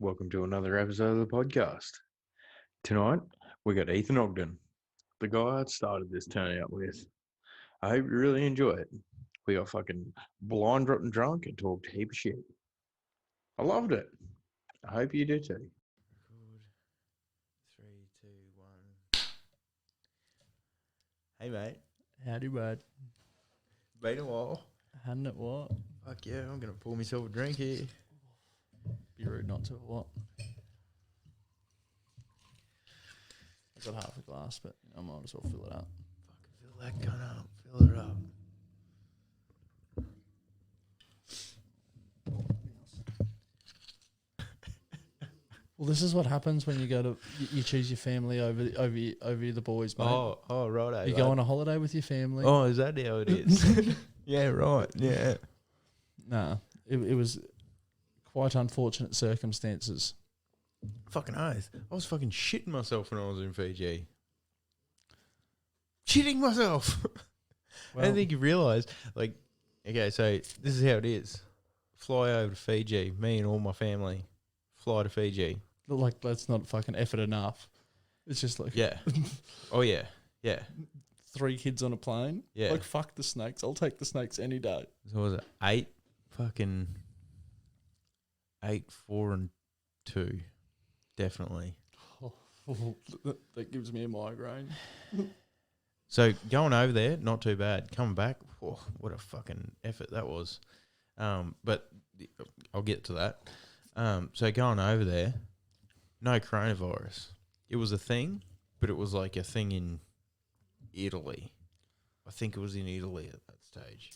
Welcome to another episode of the podcast. Tonight, we got Ethan Ogden, the guy I started this turnout with. I hope you really enjoy it. We got fucking blind rotten drunk and talked a heap of shit. I loved it. I hope you do too. Record. 3, 2, 1. Hey, mate. Howdy, bud. Been a while. Hadn't it what? Fuck yeah, I'm going to pour myself a drink here. Be rude not to what? I got half a glass, but I might as well fill it up. Fucking fill that gun up. Fill it up. Well, this is what happens when you go to you choose your family over the boys, mate. Oh, righto. You go on a holiday with your family. Oh, is that how it is? Yeah, right. Yeah. Nah, it was quite unfortunate circumstances. Fucking oath. I was fucking shitting myself when I was in Fiji. Shitting myself. I don't think you realise, like, okay, so this is how it is. Fly over to Fiji, me and all my family. Fly to Fiji. Like, that's not fucking effort enough. It's just like Yeah. Oh, yeah. Yeah. 3 kids on a plane. Yeah. Like, fuck the snakes. I'll take the snakes any day. So was it 8, 4 and 2. Definitely. That gives me a migraine. So going over there, not too bad. Coming back, what a fucking effort that was. But I'll get to that. So going over there, no coronavirus. It was a thing, but it was like a thing in Italy. I think it was in Italy at that stage.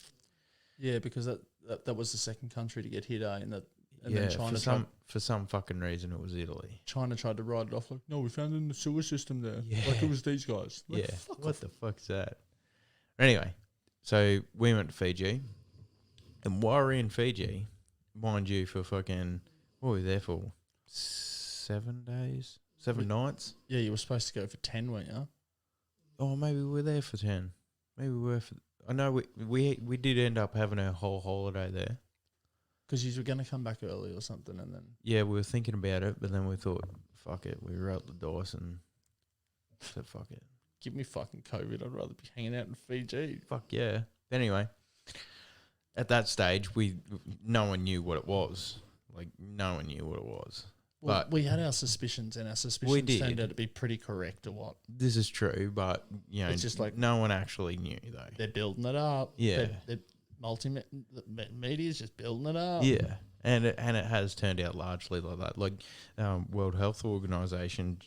Yeah, because that was the second country to get hit, and yeah, then China for some fucking reason it was Italy. China tried to write it off like, no, we found it in the sewer system there. Yeah. Like it was these guys. Like, Yeah, fuck what off. the fuck is that? Anyway, so we went to Fiji, and while we were in Fiji, mind you, for fucking, what were we there for? 7 days? 7 nights? Yeah, you were supposed to go for 10, weren't you? Oh, maybe we were there for 10. Maybe we were for... I know we did end up having a whole holiday there. Because you were going to come back early or something, and then... Yeah, we were thinking about it, but then we thought, fuck it. We rolled the dice and said, fuck it. Give me fucking COVID. I'd rather be hanging out in Fiji. Fuck yeah. Anyway, at that stage, no one knew what it was. Like, no one knew what it was. Well, But we had our suspicions, and our suspicions turned out to be pretty correct, or what? this is true, but, you know, It's just like... no one actually knew, though. They're building it up. Yeah. They're media's just building it up. Yeah, and it has turned out largely like that. Like, World Health Organization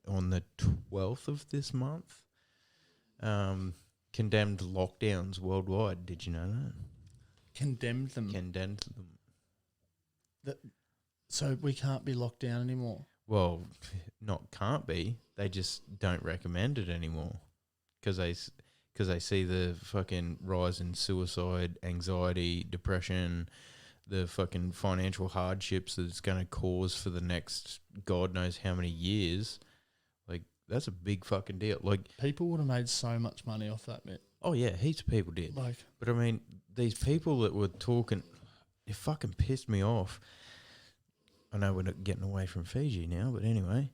on the 12th of this month condemned lockdowns worldwide. Did you know that? Condemned them. Condemned them. So we can't be locked down anymore. Well, not can't be. They just don't recommend it anymore because they see the fucking rise in suicide, anxiety, depression, the fucking financial hardships that it's going to cause for the next God knows how many years. Like, that's a big fucking deal. Like, People would have made so much money off that, mate. oh yeah, heaps of people did. Like, But I mean, these people that were talking, it fucking pissed me off. I know we're not getting away from Fiji now, but anyway,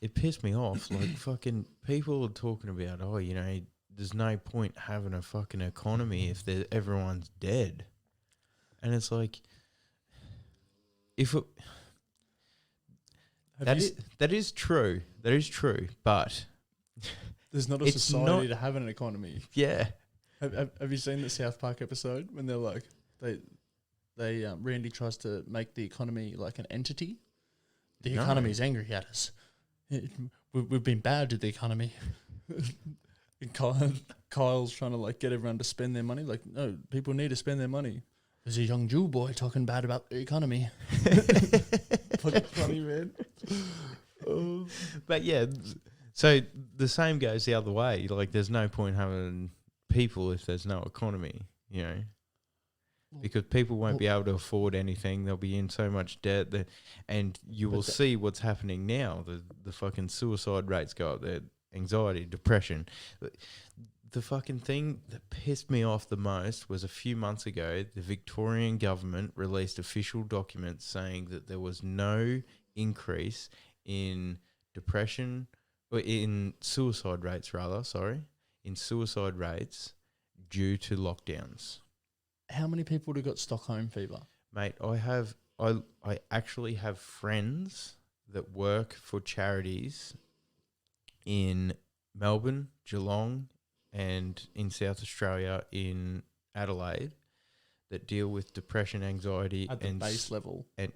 it pissed me off. Like, fucking people are talking about, oh, you know, there's no point having a fucking economy if everyone's dead. And it's like, that is true. That is true. But there's not a It's society not- to have an economy. yeah, Have you seen the South Park episode when they're like Randy tries to make the economy like an entity? The No. economy's angry at us. We've been bad to the economy. And Kyle's trying to like get everyone to spend their money. Like, no, people need to spend their money. There's a young Jew boy talking bad about the economy. Fucking funny, man. Oh. but yeah. So the same goes the other way. Like, there's no point having people if there's no economy. You know. Because people won't be able to afford anything. They'll be in so much debt that, and you will see what's happening now. The fucking suicide rates go up. The anxiety, depression. the fucking thing that pissed me off the most was a few months ago, the Victorian government released official documents saying that there was no increase in depression, or in suicide rates rather, in suicide rates due to lockdowns. How many people would have got Stockholm fever? Mate, I actually have friends that work for charities in Melbourne, Geelong, and in South Australia in Adelaide that deal with depression, anxiety, At the base level. and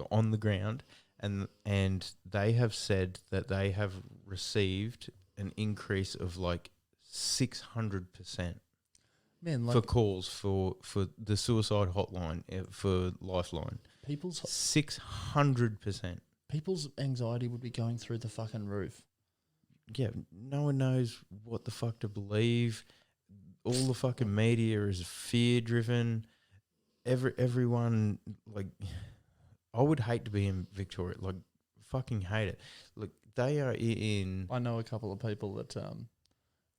on the ground, and they have said that they have received an increase of like 600%. Man, For calls for the suicide hotline for Lifeline, people's 600%. people's anxiety would be going through the fucking roof. Yeah, no one knows what the fuck to believe. All the fucking media is fear driven. Everyone, like, I would hate to be in Victoria. Like, fucking hate it. Look, they are in. I know a couple of people that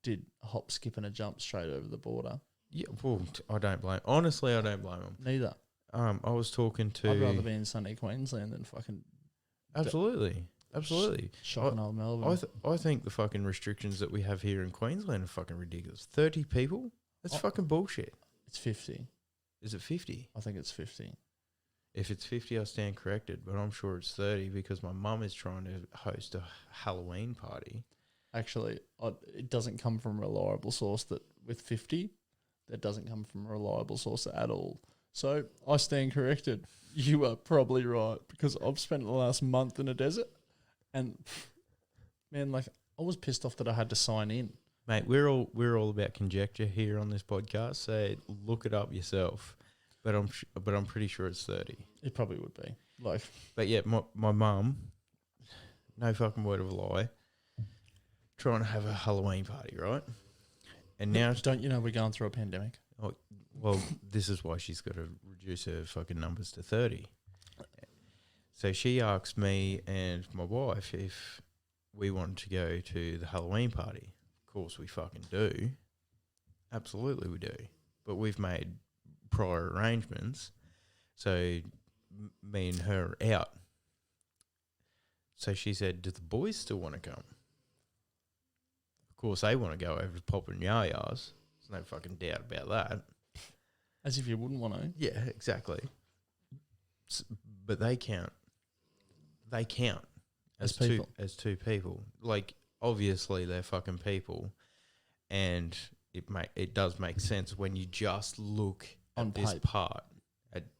did a hop, skip, and a jump straight over the border. Yeah, well, I don't blame. Honestly, I don't blame them. Neither. I was talking to. I'd rather be in sunny Queensland than fucking Absolutely. shocking old Melbourne. I think the fucking restrictions that we have here in Queensland are fucking ridiculous. 30 people? That's fucking bullshit. It's 50. Is it 50? I think it's 50. If it's 50, I stand corrected, but I'm sure it's 30 because my mum is trying to host a Halloween party. Actually, it doesn't come from a reliable source that with 50, that doesn't come from a reliable source at all. So I stand corrected. You are probably right because I've spent the last month in a desert and, man, like I was pissed off that I had to sign in. Mate, we're all about conjecture here on this podcast, so look it up yourself. But I'm pretty sure it's 30. It probably would be. Like, but yeah, my mum, no fucking word of a lie, trying to have a Halloween party, right? And now, don't you know we're going through a pandemic? Well, this is why she's got to reduce her fucking numbers to 30. So she asked me and my wife if we wanted to go to the Halloween party. Of course we fucking do. Absolutely we do. But we've made prior arrangements. So me and her are out. So she said, do the boys still want to come? Of course they want to go over to Pop and Yah-Yahs. There's no fucking doubt about that. As if you wouldn't want to. Yeah, exactly. But they count. They count as two people. Like, obviously they're fucking people, and it does make sense when you just look on at this part.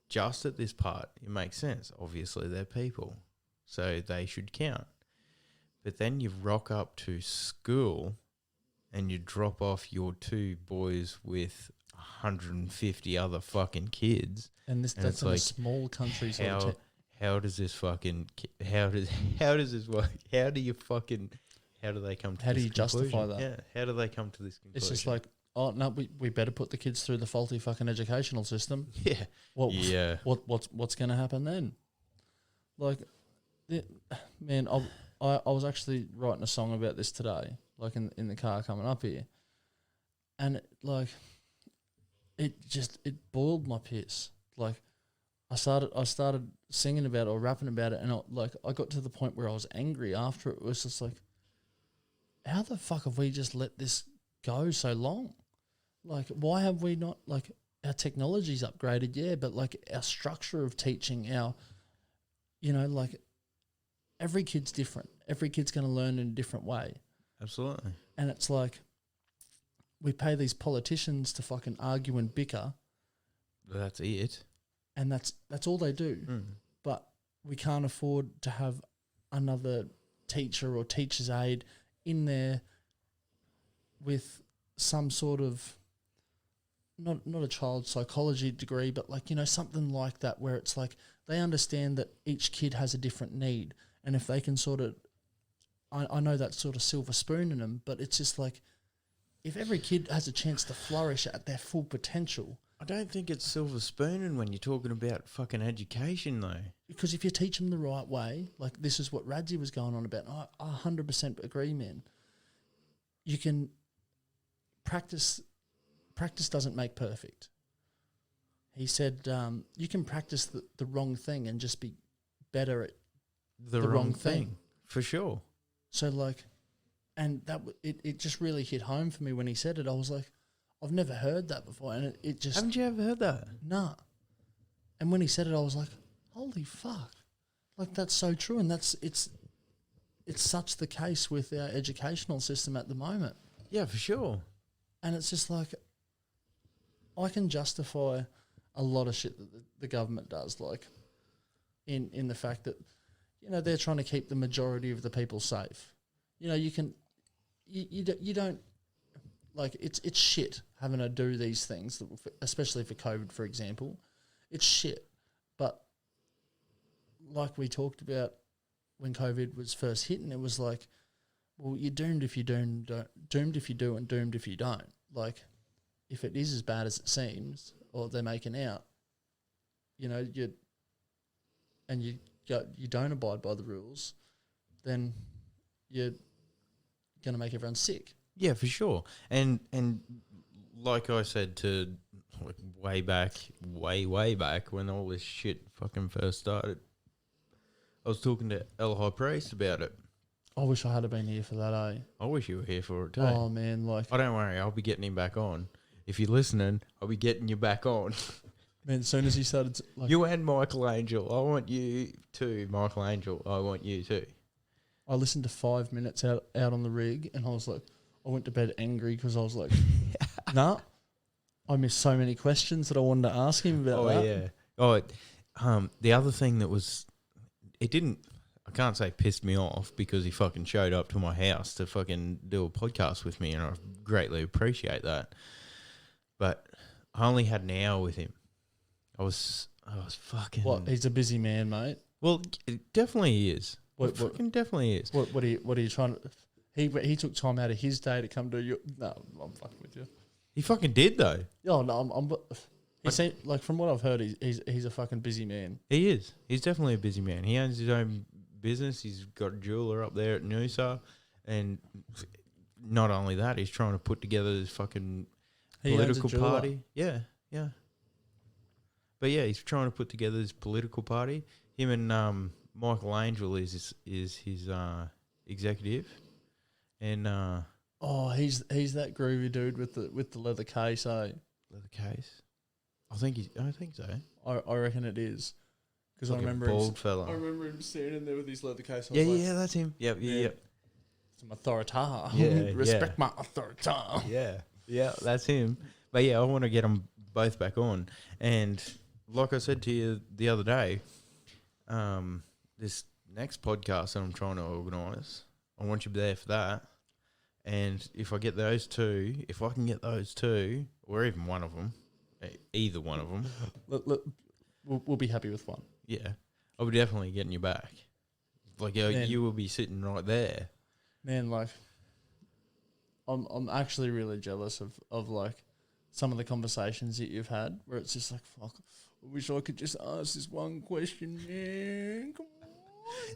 Just at this part, it makes sense. Obviously they're people, so they should count. But then you rock up to school, and you drop off your two boys with 150 other fucking kids, and that's in a small country. How does this fucking how do you fucking how do they come to how this do you conclusion? justify that? Yeah, how do they come to this conclusion? It's just like, oh no, we better put the kids through the faulty fucking educational system. Yeah. Well, yeah. What's going to happen then? Like, man, I was actually writing a song about this today, like in the car coming up here, and it boiled my piss. Like, I started singing about it or rapping about it, and I got to the point where I was angry after it. It was just like, how the fuck have we just let this go so long? Like, why have we not, like, our technology's upgraded, yeah, but like our structure of teaching, like every kid's different. Every kid's going to learn in a different way. Absolutely. And it's like, we pay these politicians to fucking argue and bicker. That's it. And that's all they do. Mm. But we can't afford to have another teacher or teacher's aide in there with some sort of, not a child psychology degree, but like, something like that, where it's like they understand that each kid has a different need. And if they can sort of, I know that sort of silver spoon in them, but it's just like, if every kid has a chance to flourish at their full potential. I don't think it's silver spooning when you're talking about fucking education, though. Because if you teach them the right way, like this is what Radzi was going on about, I 100% agree, man. You can practice doesn't make perfect. He said you can practice the wrong thing and just be better at The wrong thing. For sure. So like, and it just really hit home for me when he said it. I was like, I've never heard that before, and it just Haven't you ever heard that? nah. And when he said it, I was like, holy fuck, like that's so true, and it's such the case with our educational system at the moment. Yeah, for sure. And it's just like, I can justify a lot of shit that the government does, like in the fact that, you know, they're trying to keep the majority of the people safe. You know, you don't, like, it's shit having to do these things, especially for COVID, for example. It's shit. But like we talked about when COVID was first hitting, it was like, well, you're doomed if you doomed if you do, and doomed if you don't. Like, if it is as bad as it seems, or they're making out, you know, you don't abide by the rules, then you're going to make everyone sick. Yeah, for sure. And like I said to like way back when all this shit fucking first started, I was talking to El High Priest about it. I wish I had been here for that, eh? I wish you were here for it too. Oh, man, like... Oh, don't worry, I'll be getting him back on. If you're listening, I'll be getting you back on. Man, as soon as he started... Like, you and Michelangelo. I want you too, Michelangelo. I want you too. I listened to 5 minutes out on the rig, and I was like... I went to bed angry because I was like, nah, I missed so many questions that I wanted to ask him about that. Oh, yeah. The other thing that was... It didn't... I can't say pissed me off because he fucking showed up to my house to fucking do a podcast with me, and I greatly appreciate that. But I only had an hour with him. I was fucking... What? He's a busy man, mate. Well, definitely he is. What fucking definitely is. What are you trying to... He took time out of his day to come to you. No, I'm fucking with you. He fucking did though. Oh no, he seemed, like, from what I've heard, he's a fucking busy man. He is. He's definitely a busy man. He owns his own business. He's got a jeweler up there at Noosa, and not only that, he's trying to put together this fucking political party. Yeah. But yeah, he's trying to put together this political party. Him and Michelangelo is his executive, and he's that groovy dude with the leather case, eh? Leather case. I think so. I reckon it is. Because Like I remember bald fella. I remember him standing there with his leather case. Yeah, that's him. Yep. Some authority. Yeah, Respect my authority. Yeah, that's him. But yeah, I want to get them both back on. And like I said to you the other day, this next podcast that I'm trying to organise, I want you there for that. And if I get those two, or even one of them, either one of them, we'll be happy with one. yeah, I'll be definitely getting you back. Like you will be sitting right there. Man, like, I'm actually really jealous of like some of the conversations that you've had where it's just like, fuck, I wish I could just ask this one question, man. Come on.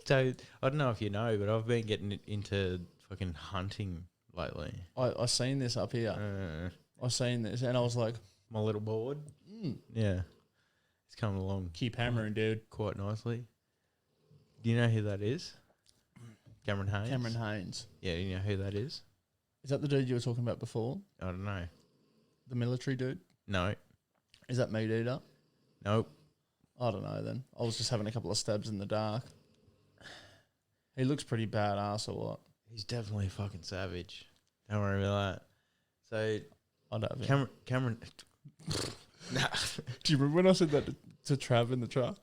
So I don't know if you know, but I've been getting into fucking hunting lately. I seen this up here. I seen this and I was like, My little board. Yeah. It's coming along keep hammering, dude. quite nicely. Do you know who that is? Cameron Haynes? Cameron Haynes. Yeah, you know who that is? Is that the dude you were talking about before? I don't know. The military dude? No. Is that meat eater? Nope. I don't know then. I was just having a couple of stabs in the dark. He looks pretty badass or what? He's definitely a fucking savage. Don't worry about that. So, I don't know. Cameron... Nah. Do you remember when I said that to Trav in the truck?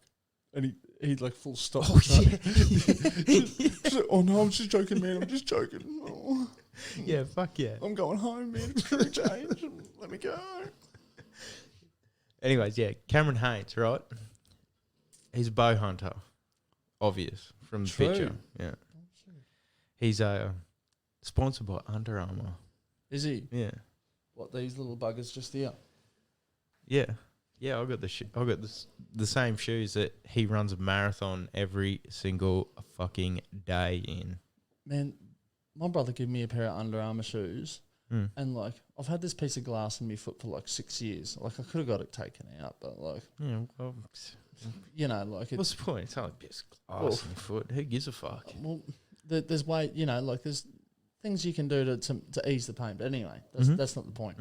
And he like full stop. Oh, yeah. She's like, oh no, I'm just joking, man. I'm just joking. Oh. Yeah, fuck yeah. I'm going home, man. It's going to change. Let me go. Anyways, yeah, Cameron Haynes, right? He's a bow hunter. Obvious from the True. picture. Yeah. He's sponsored by Under Armour. Is he? Yeah. What, these little buggers just here? Yeah. Yeah, I got the same shoes that he runs a marathon every single fucking day in. Man, my brother gave me a pair of Under Armour shoes Mm. And like, I've had this piece of glass in my foot for like 6 years. Like, I could have got it taken out, but like, Yeah, well, you know, like what's it's the point? It's only a piece of glass Well, in your foot. Who gives a fuck? well, there's way, you know, like there's things you can do to ease the pain. But anyway, that's not the point.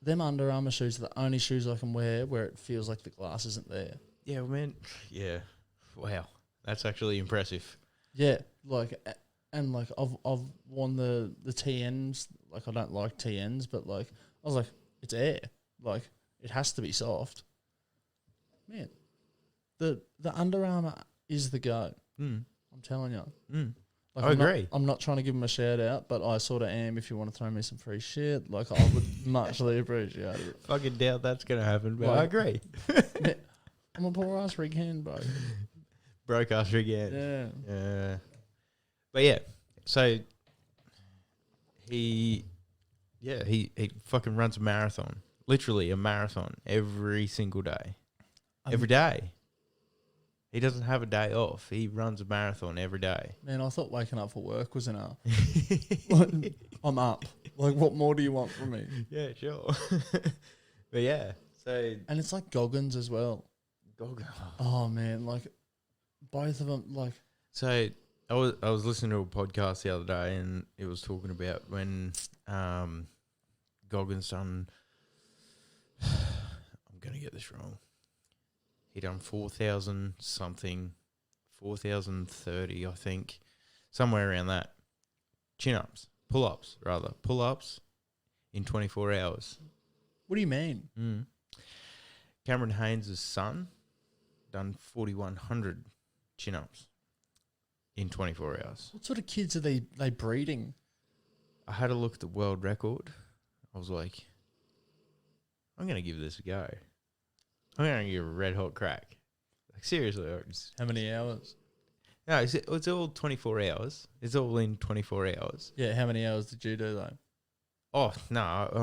Them Under Armour shoes are the only shoes I can wear where it feels like the glass isn't there. Yeah, well, man. Yeah. Wow. That's actually impressive. Yeah, like, and like I've worn the TNs. Like, I don't like TNs, but like I was like, it's air. Like, it has to be soft. Man, the Under Armour is the go. I'm telling you. Like, I agree. I'm not trying to give them a shout out, but I sort of am. If you want to throw me some free shit, like, I would muchly appreciate it. Fucking doubt that's gonna happen, but I Like- agree. Man, I'm a poor ass rig hand, bro. Broke us again. Yeah. But yeah, so he fucking runs a marathon, literally a marathon every single day, every day. He doesn't have a day off. He runs a marathon every day. Man, I thought waking up for work was enough. I'm up. Like, what more do you want from me? Yeah, sure. But yeah, so And it's like Goggins as well. Oh man, like both of them. Like, So I was listening to a podcast the other day, and it was talking about when Goggins done. I'm gonna get this wrong. He done 4,000 something, 4,030, I think, somewhere around that. Chin-ups, pull-ups in 24 hours. what do you mean? Cameron Haynes' son done 4,100 chin-ups in 24 hours. What sort of kids are they breeding? I had a look at the world record. I was like, I'm going to give this a go. I'm going to give it a red hot crack. Like, seriously. How many hours? No, it's all 24 hours. It's all in 24 hours. Yeah, how many hours did you do though? Oh, no. I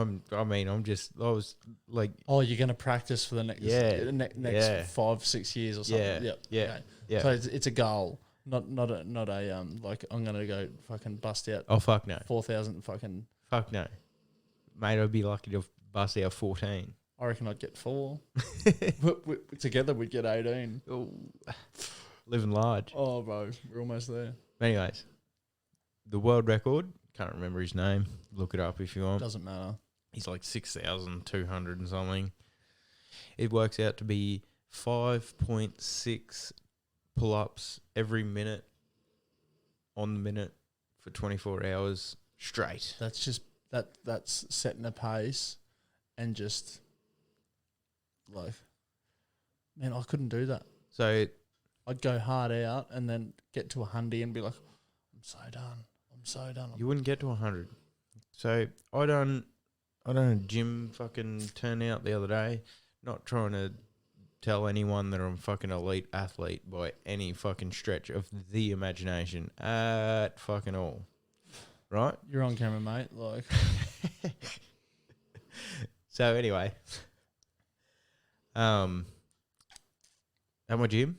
was like, Oh, you're going to practice for the next Yeah. 5-6 years or something. Yeah. Okay. Yeah. So it's a goal, not a like, I'm going to go fucking bust out Oh, fuck no. 4,000 fucking. Fuck no. Mate, I'd be lucky to bust out 14. I reckon I'd get 4. Together we'd get 18. Oh, living large. Oh, bro, we're almost there. Anyways, the world record, can't remember his name. Look it up if you want. Doesn't matter. He's like 6,200 and something. It works out to be 5.6 pull-ups every minute on the minute for 24 hours straight. That's just that's setting a pace, and just like, man, I couldn't do that. So I'd go hard out and then get to 100 and be like, I'm so done. you wouldn't get to 100. So I done a gym fucking turnout the other day. Not trying to tell anyone that I'm fucking elite athlete by any fucking stretch of the imagination at fucking all. Right? You're on camera, mate. Like, So anyway, at my gym,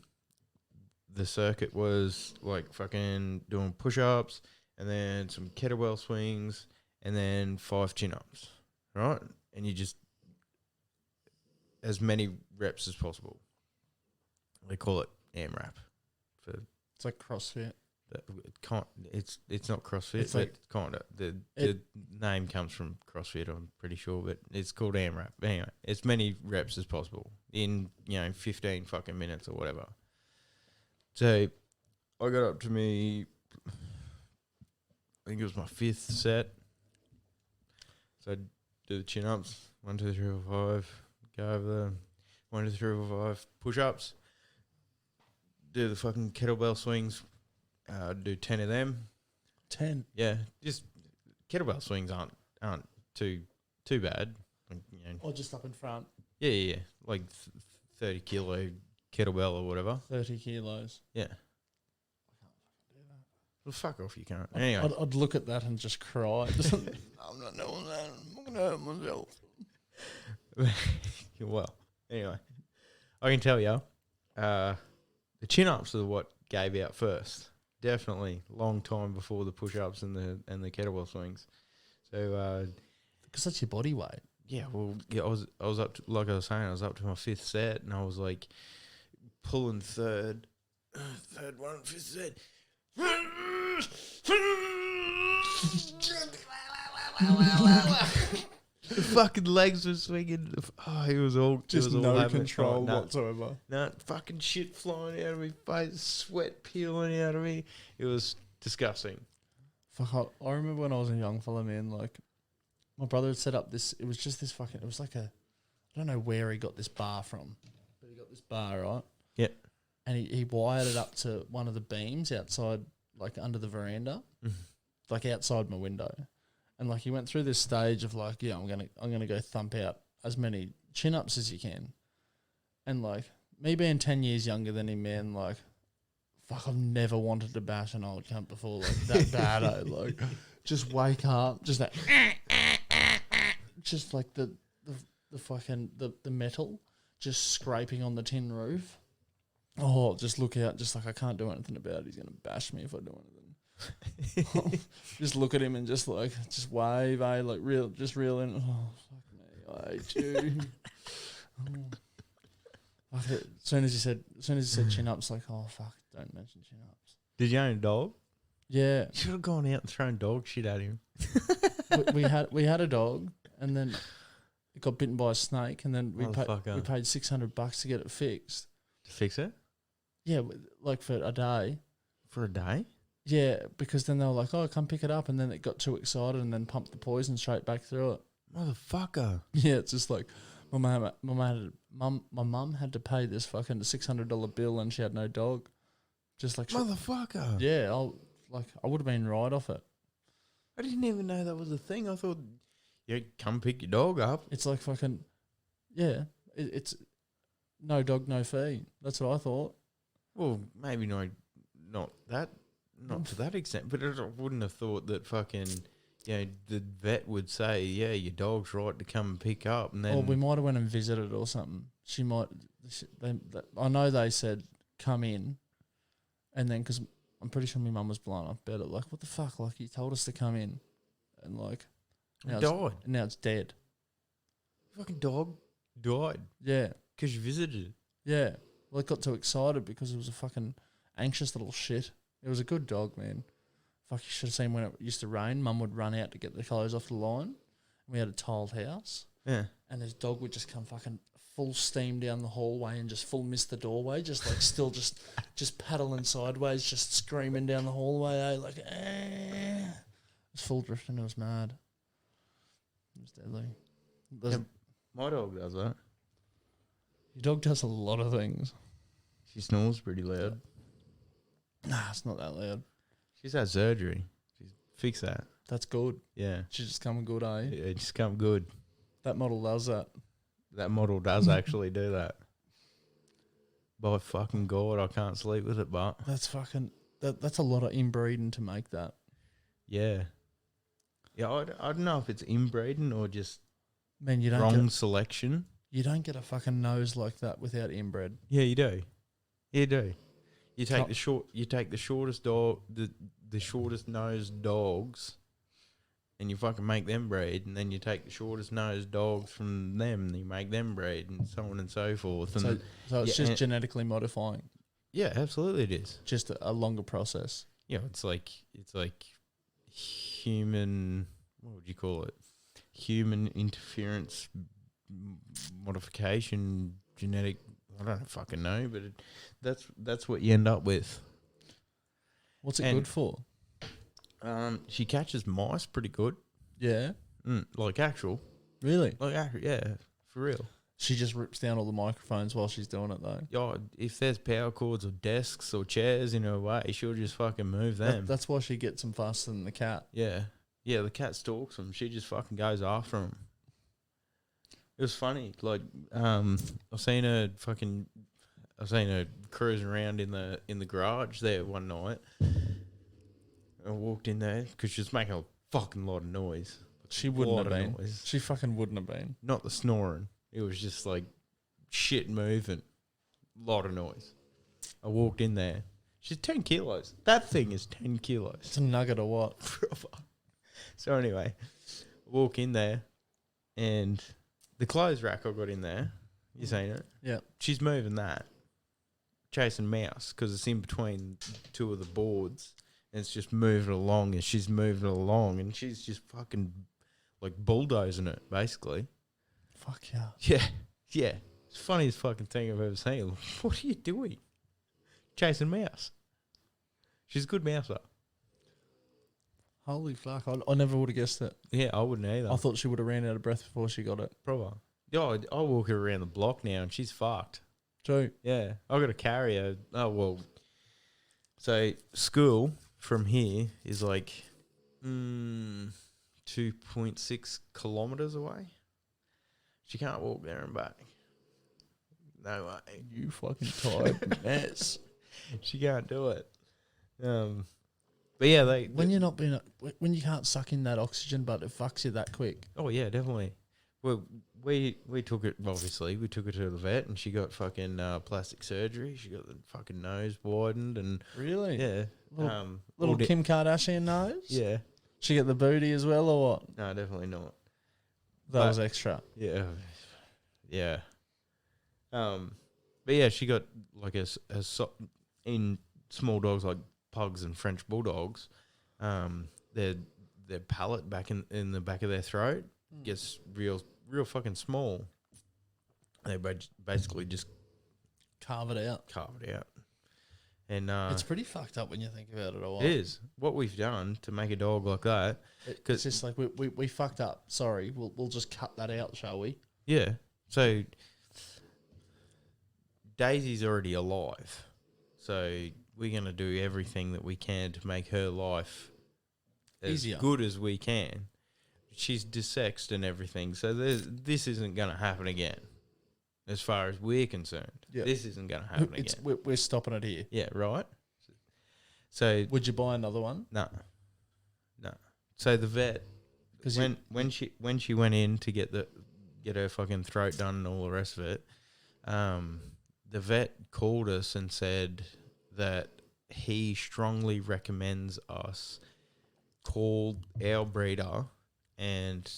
the circuit was like fucking doing push-ups and then some kettlebell swings and then 5 chin-ups, right? And you just as many reps as possible. They call it AMRAP. it's like CrossFit. It's not CrossFit. It's But like- kind of the name comes from CrossFit. I'm pretty sure, but it's called AMRAP. Anyway, as many reps as possible in 15 fucking minutes or whatever. So I got up to me. I think it was my 5th set. So I'd do the chin ups. 1, 2, 3, 4, 5. Go over the 1, 2, 3, 4, 5 push ups. Do the fucking kettlebell swings. Do 10 of them. 10. Yeah, just kettlebell swings aren't too bad. Like, Or just up in front, yeah. Like 30 kilo kettlebell or whatever. 30 kilos. Yeah. Well, fuck off, you can't. Anyway, I'd look at that and just cry. I'm not doing that. I'm going to hurt myself. well, anyway, I can tell you, the the chin-ups are what gave out first. Definitely, long time before the push-ups and the kettlebell swings. So Because that's your body weight. yeah, well, yeah, I was up to, like I was saying, I was up to my fifth set, and I was like pulling third one, fifth set. The fucking legs were swinging. Oh, it was all Just it was all no having a control time. whatsoever. No, fucking shit flying out of me face, sweat peeling out of me. It was disgusting. Fuck, I remember when I was a young fella, man, like, my brother had set up this, it was just this fucking, it was like a, I don't know where he got this bar from, but he got this bar, right? Yep. And he wired it up to one of the beams outside, like under the veranda, like outside my window. And like he went through this stage of like, yeah, I'm gonna go thump out as many chin-ups as you can. And like, me being 10 years younger than him, man, like, fuck, I've never wanted to bash an old cunt before, like, that bad, like, just wake up, just that, just like the fucking, the metal just scraping on the tin roof. Oh, just look out, just like, I can't do anything about it, he's going to bash me if I do anything. Just look at him and just like, just wave, like, just reel in, oh, fuck me, I hate you. Like, as soon as he said chin ups, like, oh fuck, don't mention chin ups. Did you own a dog? Yeah, You should have gone out and thrown dog shit at him. we had a dog, and then it got bitten by a snake, and then we paid $600 to get it fixed. To fix it? Yeah, like for a day. For a day? Yeah, because then they were like, oh, come pick it up, and then it got too excited and then pumped the poison straight back through it. Motherfucker. Yeah, it's just like my mum had to pay this fucking $600 bill, and she had no dog. Just like motherfucker. Yeah, I would have been right off it. I didn't even know that was a thing. I thought, yeah, come pick your dog up. It's like fucking, yeah, it's no dog, no fee. That's what I thought. Well, maybe not to that extent, but I wouldn't have thought that fucking, you know, the vet would say, yeah, your dog's right to come and pick up, and then. Or we might have went and visited or something. She might. I know they said come in, and then because I'm pretty sure my mum was blown up about it. Like, what the fuck? Like, you told us to come in, and like, now it's dead. Fucking dog died. Yeah, because you visited it. Yeah. Well, it got too excited because it was a fucking anxious little shit. It was a good dog, man. Fuck, you should have seen when it used to rain. Mum would run out to get the clothes off the line. We had a tiled house. Yeah. And his dog would just come fucking full steam down the hallway and just full miss the doorway, just like still just paddling sideways, just screaming down the hallway, like, eh. It was full drifting. It was mad. It was deadly. Yeah, my dog does that. Your dog does a lot of things. She snores pretty loud. Nah, it's not that loud. She's had surgery. She's fixed that. That's good. Yeah. She's just coming good, eh? Yeah, it's just come good. That model does that. That model does actually do that. By fucking God, I can't sleep with it, but. That's fucking... That's a lot of inbreeding to make that. Yeah. Yeah, I don't know if it's inbreeding or just Man, you don't wrong selection. You don't get a fucking nose like that without inbred. Yeah, you do. You do. You take the shortest dog, the shortest nosed dogs, and you fucking make them breed, and then you take the shortest nosed dogs from them, and you make them breed, and so on and so forth. And so it's just genetically modifying. Yeah, absolutely, it is. Just a longer process. Yeah, it's like human. What would you call it? Human interference, modification, genetic. I don't fucking know, but that's what you end up with. What's it good for? She catches mice pretty good. Yeah. Like actual. Really? Like actual, yeah, for real. She just rips down all the microphones while she's doing it, though. Yeah, if there's power cords or desks or chairs in her way, she'll just fucking move them. That's why she gets them faster than the cat. Yeah. Yeah, the cat stalks them. She just fucking goes after them. It was funny. Like, I've seen her cruising around in the garage there one night. I walked in there because she was making a fucking lot of noise. She wouldn't have been. She fucking wouldn't have been. Not the snoring. It was just like shit moving. Lot of noise. I walked in there. She's 10 kilos. That thing is 10 kilos. It's a nugget or what? So anyway, walk in there, and the clothes rack I got in there, you seen it? Yeah. She's moving that, chasing mouse, because it's in between two of the boards, and it's just moving along, and she's moving along, and she's just fucking like bulldozing it, basically. Fuck yeah. Yeah, yeah. It's the funniest fucking thing I've ever seen. What are you doing? Chasing mouse. She's a good mouser. Holy fuck. I never would have guessed that. Yeah, I wouldn't either. I thought she would have ran out of breath before she got it. Probably. Yeah, I walk her around the block now, and she's fucked. True. Yeah, I got to carry her. Oh well. So school from here is like 2.6 kilometers away. She can't walk there and back. No way. You fucking tired mess. She can't do it. But yeah, When you're not being, when you can't suck in that oxygen, but it fucks you that quick. Oh yeah, definitely. Well, we took it. Obviously, we took her to the vet, and she got fucking plastic surgery. She got the fucking nose widened, and Really? yeah, Little Kim Kardashian nose. yeah. She get the booty as well, or what? No, definitely not. That was extra. Yeah, yeah. But yeah, she got like in small dogs like pugs and French bulldogs. Their palate back in the back of their throat gets real fucking small. They basically just Carve it out. carve it out, and It's pretty fucked up when you think about it all. it is what we've done to make a dog like that. It's just like we fucked up. Sorry, we'll just cut that out, shall we? Yeah. So Daisy's already alive, so we're gonna do everything that we can to make her life as Easier. good as we can. She's dissexed and everything, so this isn't gonna happen again, as far as we're concerned. Yeah. This isn't gonna happen again. We're stopping it here. Yeah, right. So Would you buy another one? no. So the vet, 'Cause when she went in to get her fucking throat done and all the rest of it, the vet called us and said that he strongly recommends us call our breeder and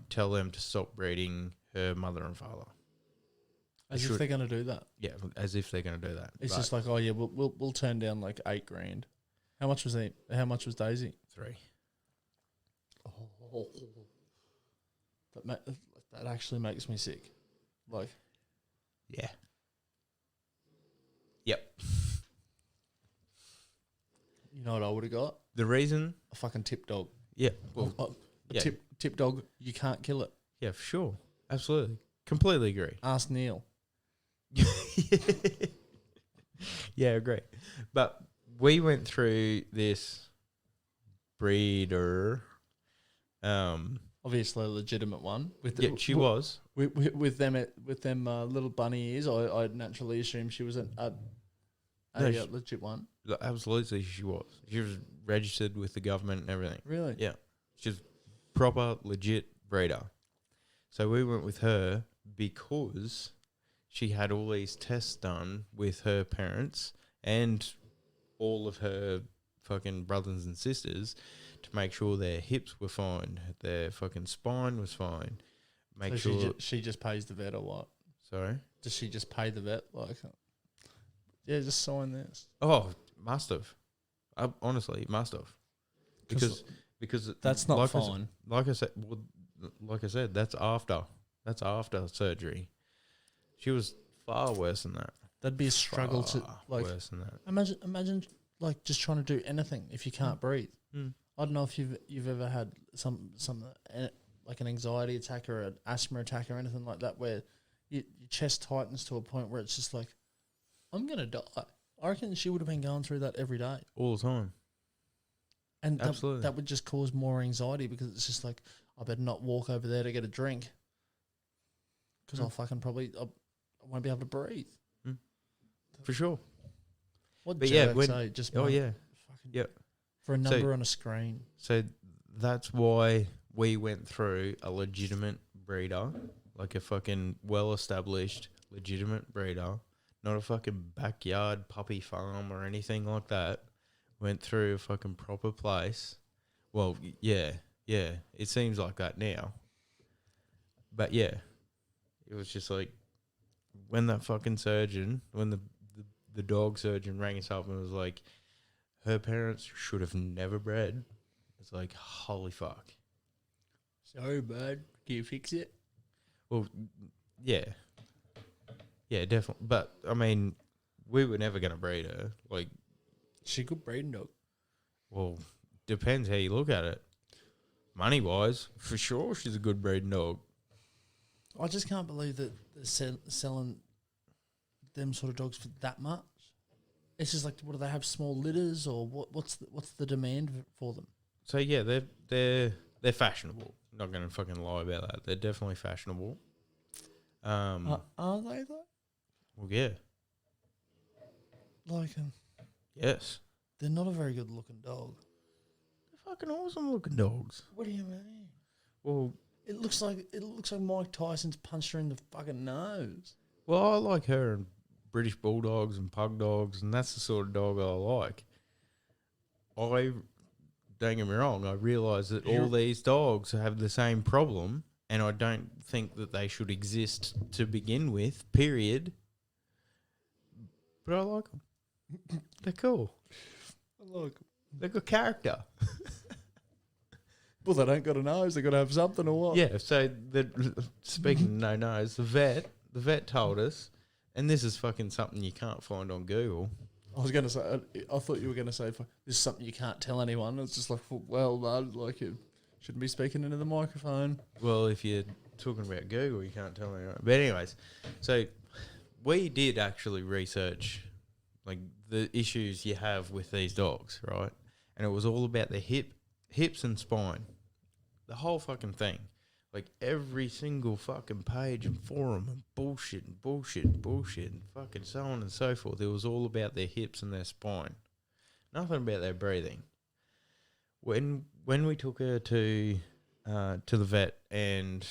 tell them to stop breeding her mother and father. as if they're going to do that. Yeah, as if they're going to do that. It's But just like, oh yeah, we'll turn down like $8,000. How much was he? How much was Daisy? 3. Oh, that actually makes me sick. Like, Yeah. Yep. you know what I would have got? The reason? A fucking tip dog. Yeah. Well, A yeah. tip dog, you can't kill it. Yeah, for sure. Absolutely. Completely agree. Ask Neil. Yeah, agree. But we went through this breeder. Obviously a legitimate one. She was. With them little bunny ears. I naturally assumed she was a legit one. Absolutely, she was. She was registered with the government and everything. Really? Yeah. She's proper, legit breeder. So we went with her because she had all these tests done with her parents and all of her fucking brothers and sisters to make sure their hips were fine, their fucking spine was fine. Make So sure. she just pays the vet or what? Sorry? Does she just pay the vet? Like, yeah, just sign this. Oh, must have. Honestly, must have. Because That's not like fine. Like I said, that's after surgery. She was far worse than that. That'd be a struggle to Far like. worse than that. Imagine like just trying to do anything if you can't breathe. Mm. I don't know if you've ever had some like an anxiety attack or an asthma attack or anything like that where your chest tightens to a point where it's just like, I'm gonna die. I reckon she would have been going through that every day, All the time. and Absolutely. that would just cause more anxiety because it's just like, I better not walk over there to get a drink because I'll fucking I won't be able to breathe. For sure. What But jerks, yeah, eh? Just Oh want yeah. fucking Yep. for a number on a screen. So that's why we went through a legitimate breeder, like a fucking well-established legitimate breeder, not a fucking backyard puppy farm or anything like that. Went through a fucking proper place Well, yeah. It seems like that now. But yeah, it was just like when that fucking surgeon, when the dog surgeon rang us up and was like, her parents should have never bred. It's like, holy fuck. Sorry, bud. Can you fix it? Well, yeah. Yeah, definitely. But, I mean, we were never going to breed her. Like, She could breeding dog. well, depends how you look at it. Money-wise, for sure she's a good breeding dog. I just can't believe that they're selling them sort of dogs for that much. It's just like, what do they have? Small litters, or what's the demand for them? So, yeah, they're fashionable. Not going to fucking lie about that. They're definitely fashionable. Are they though? Well, yeah. Like, Yes. they're not a very good looking dog. They're fucking awesome looking dogs. What do you mean? Well, It looks like Mike Tyson's punched her in the fucking nose. I like her and British Bulldogs and Pug Dogs, and that's the sort of dog I like. Don't get me wrong, I realise that all these dogs have the same problem, and I don't think that they should exist to begin with, period. But I like them. They're cool. I like 'em. They've got character. Well, they don't got a nose. They got to have something or what? Yeah, so speaking of no nose, the vet told us, and this is fucking something you can't find on Google. I was going to say, I thought you were going to say, this is something you can't tell anyone. It's just like, well, like you shouldn't be speaking into the microphone. Well, if you're talking about Google, you can't tell anyone. But anyways, so we did actually research like the issues you have with these dogs, right? And it was all about the hips and spine. The whole fucking thing. Like every single fucking page and forum and bullshit and fucking so on and so forth. It was all about their hips and their spine. Nothing about their breathing. When we took her to the vet and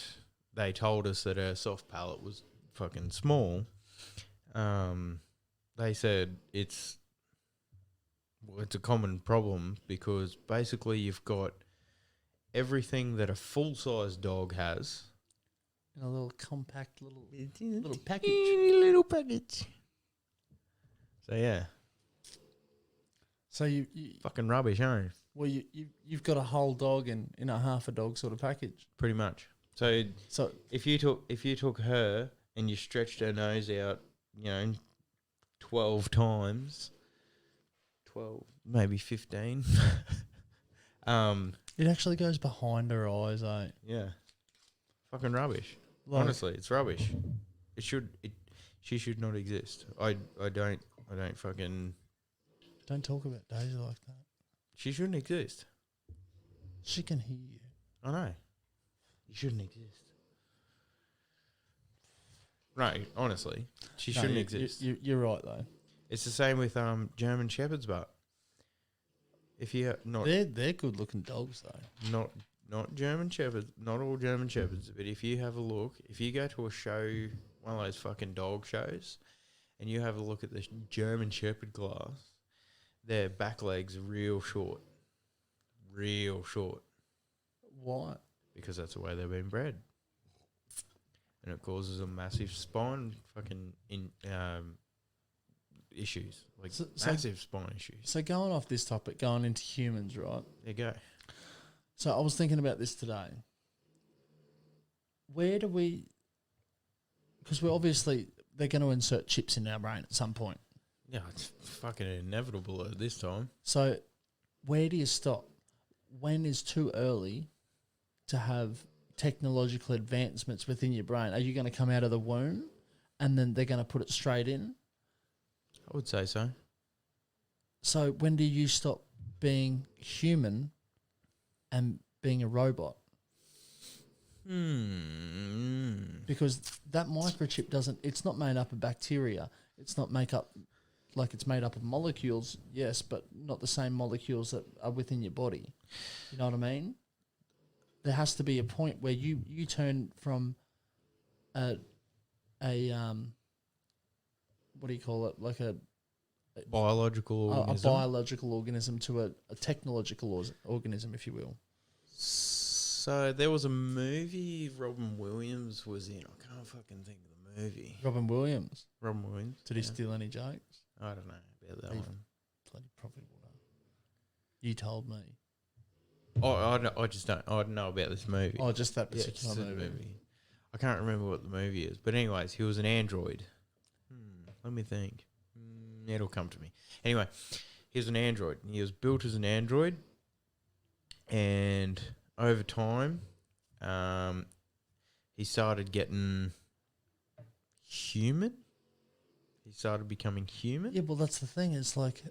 they told us that her soft palate was fucking small, they said it's a common problem because basically you've got everything that a full-size dog has. In a little compact little package. Little package. So, yeah. So you Fucking rubbish, aren't it? well you've got a whole dog in a half a dog sort of package. Pretty much. So So if you took her and you stretched her nose out, 12 times, 12, maybe 15. it actually goes behind her eyes, eh? Yeah. Fucking rubbish. Like, Honestly, it's rubbish. She should not exist. I don't fucking. don't talk about Daisy like that. She shouldn't exist. She can hear you. I know. You shouldn't exist. Right, honestly. She shouldn't exist. You're right though. It's the same with German Shepherds, but if you not They're good looking dogs though. not German Shepherds, not all German Shepherds, but if you have a look, if you go to a show, one of those fucking dog shows, and you have a look at the German Shepherd class, their back legs are real short. Real short. Why? Because that's the way they've been bred. And it causes a massive spine fucking issues. Like massive spine issues. So going off this topic, going into humans, right? There you go. So I was thinking about this today. Where do we... Because we're obviously... They're going to insert chips in our brain at some point. Yeah, it's fucking inevitable at this time. So where do you stop? When is too early to have technological advancements within your brain? Are you going to come out of the womb and then they're going to put it straight in? I would say so. So when do you stop being human and being a robot? Because that microchip it's not made up of bacteria. It's not it's made up of molecules, yes, but not the same molecules that are within your body. You know what I mean? There has to be a point where you turn from a what do you call it? Like a biological a organism. biological organism to a technological organism, if you will. So there was a movie Robin Williams was in. I can't fucking think of the movie. Robin Williams. Robin Williams. Did he steal any jokes? I don't know about that He- one. Bloody probably would have. You told me. Oh, I just don't. I don't know about this movie. Oh, just that Yeah, particular just the movie. I can't remember what the movie is. But anyways, he was an android. Let me think. It'll come to me. Anyway, he was an android. He was built as an android. And over time, he started getting human. He started becoming human. Yeah, well, that's the thing. It's like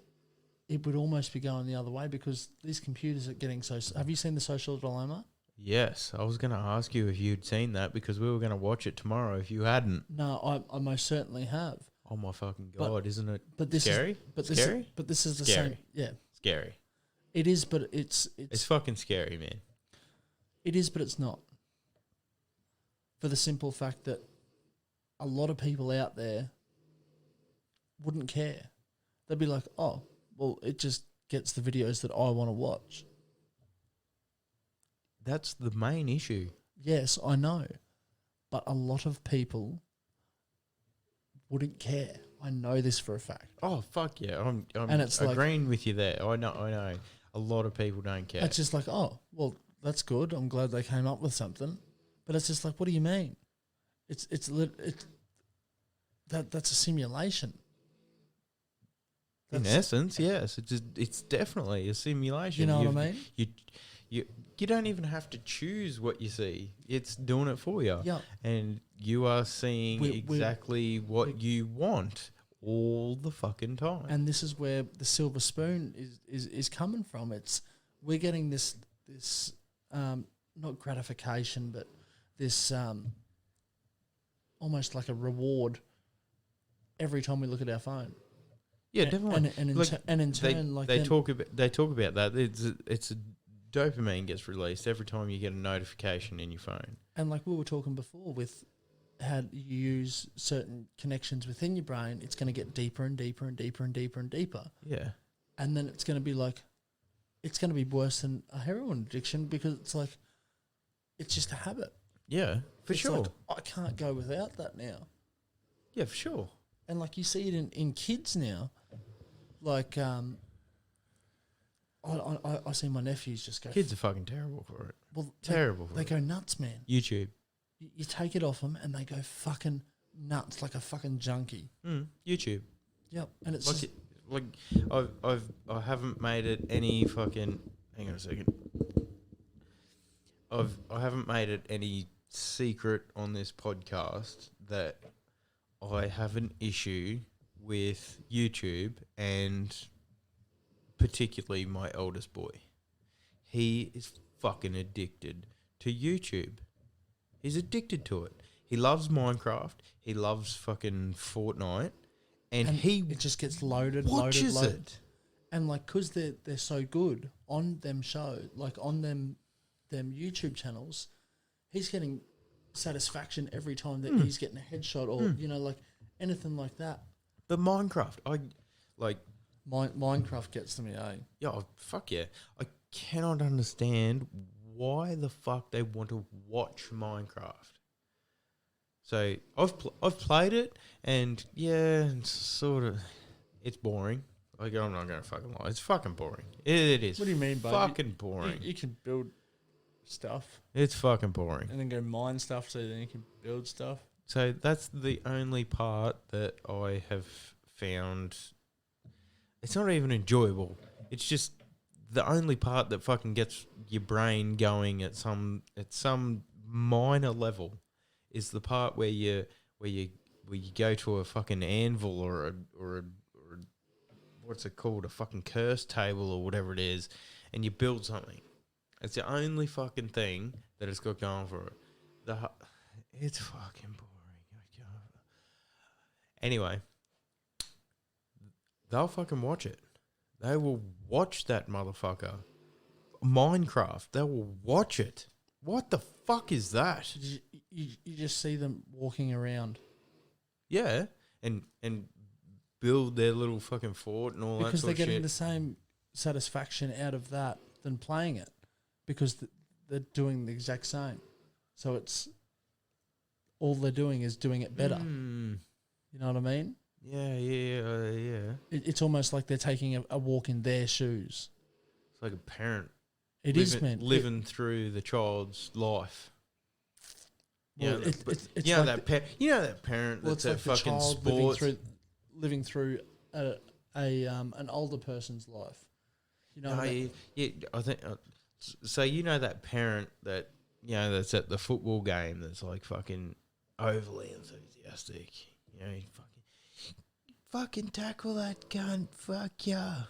it would almost be going the other way because these computers are getting so. Have you seen The Social Dilemma? Yes, I was going to ask you if you'd seen that because we were going to watch it tomorrow if you hadn't. No, I most certainly have. Oh my fucking God, isn't it But this scary? Is, but Scary? this is the Scary. same. Yeah, Scary. it is, but it's It's fucking scary, man. it is, but it's not. For the simple fact that a lot of people out there wouldn't care. They'd be like, "Oh, well, it just gets the videos that I want to watch." That's the main issue. Yes, I know, but a lot of people wouldn't care. I know this for a fact. Oh fuck yeah, I'm And it's like- agreeing with you there. I know. A lot of people don't care. It's just like, oh, well, that's good. I'm glad they came up with something, but it's just like, what do you mean? It's that's a simulation. In essence, yes, it's definitely a simulation. You know what I mean? You don't even have to choose what you see. It's doing it for you. Yeah. And you are seeing We're- exactly what you want all the fucking time. And this is where the silver spoon is coming from. It's we're getting this not gratification, but this almost like a reward every time we look at our phone. yeah, definitely. And in turn, like they then- talk about that. It's a dopamine gets released every time you get a notification in your phone. And like we were talking before with how you use certain connections within your brain, it's going to get deeper and deeper and deeper and deeper and deeper. Yeah. And then it's going to be like, it's going to be worse than a heroin addiction because it's like, it's just a habit. Yeah, for It's sure. like, I can't go without that now. Yeah, for sure. And like you see it in kids now, like I see my nephews just go. Kids are fucking terrible for it. well, Terrible for They it. go nuts, man. YouTube. You take it off them and they go fucking nuts like a fucking junkie. YouTube. Yep. And it's Like, just, I haven't made it any fucking. Hang on a second. I haven't made it any secret on this podcast that I have an issue with YouTube and particularly my eldest boy. He is fucking addicted to YouTube. He's addicted to it. He loves Minecraft. He loves fucking Fortnite. And he it just gets loaded, watches loaded. it. And like, cause they're so good on them show, like on them YouTube channels, he's getting satisfaction every time that he's getting a headshot or you know, like anything like that. But Minecraft, Minecraft gets to me, eh? yeah, fuck yeah. I cannot understand why the fuck they want to watch Minecraft. So I've played it, and yeah, it's boring. Like, I'm not gonna fucking lie, it's fucking boring. It is. What do you mean, babe? Fucking boring. You can build stuff It's fucking boring. and then go mine stuff, so then you can build stuff. So that's the only part that I have found. It's not even enjoyable. It's just the only part that fucking gets your brain going at some minor level is the part where you go to a fucking anvil or a what's it called, a fucking curse table or whatever it is, and you build something. It's the only fucking thing that it's got going for it. It's fucking boring. I can't. Anyway, they'll fucking watch it. They will watch that motherfucker. Minecraft. They will watch it. What the fuck is that? You just see them walking around. Yeah, and build their little fucking fort and all that because sort they're of getting shit. the same satisfaction out of that than playing it, because they're doing the exact same. So it's all they're doing is doing it better. Mm. You know what I mean? Yeah. It's almost like they're taking a walk in their shoes. It's like a parent It is, man. living through the child's life. Well, You it's know like that parent well, that's it's at like the fucking child sports. living through an older person's life. You know what I mean? Yeah, I think so. You know that parent that that's at the football game that's like fucking overly enthusiastic. You know, fucking tackle that cunt, fuck yeah.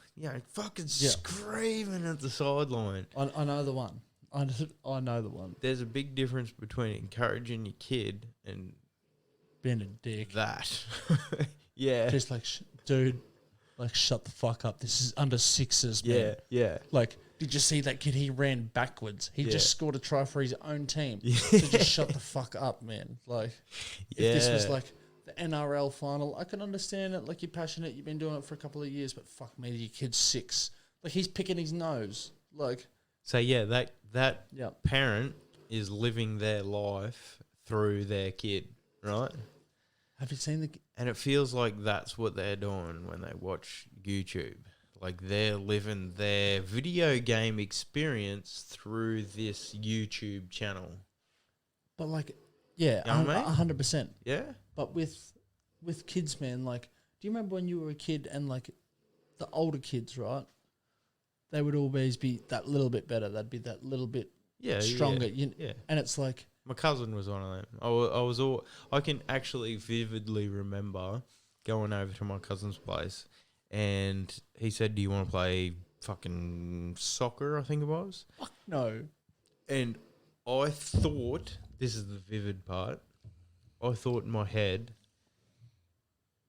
Fucking screaming at the sideline. I know the one. I know the one. There's a big difference between encouraging your kid and Being a dick. that. Yeah. Just like, dude, like, shut the fuck up. This is under sixes, man. Yeah. Like, did you see that kid? He ran backwards. He Yeah. just scored a try for his own team. Yeah. So just shut the fuck up, man. Like, if this was Yeah. like the NRL final, I can understand it. Like, you're passionate. You've been doing it for a couple of years, but fuck me, your kid's 6. Like, he's picking his nose. Like, So yeah, that yeah. parent is living their life through their kid, right? Have you seen the? And it feels like that's what they're doing when they watch YouTube. Like they're living their video game experience through this YouTube channel. But like, yeah, You know what I mean? 100%. Yeah? But with kids, man, like, do you remember when you were a kid and like the older kids, right? They would always be that little bit better. They'd be that little bit stronger. Yeah. And it's like, My cousin was one of them. I can actually vividly remember going over to my cousin's place and he said, "Do you want to play fucking soccer?" I think it was. fuck no. And I thought, this is the vivid part, I thought in my head,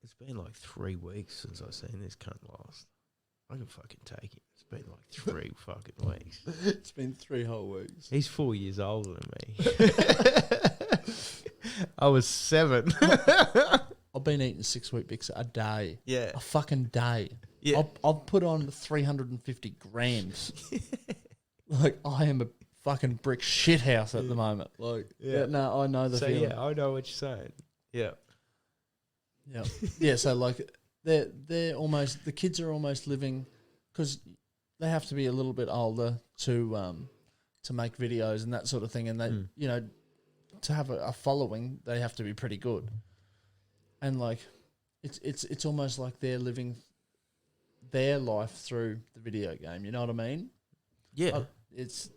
it's been like 3 weeks since I've seen this cunt last. I can fucking take it. It's been like 3 fucking weeks. It's been 3 whole weeks. He's 4 years older than me. I was 7. I've been eating 6-week Bix a day. Yeah. A fucking day. Yeah. I've put on 350 grams. Like, I am a fucking brick shithouse at the moment. Like, no, I know the feeling. Yeah, I know what you're saying. Yeah. Yeah. Yeah, so like they're almost, the kids are almost living, because they have to be a little bit older to make videos and that sort of thing, and they to have a following, they have to be pretty good. And like it's almost like they're living their life through the video game, you know what I mean? Yeah. It's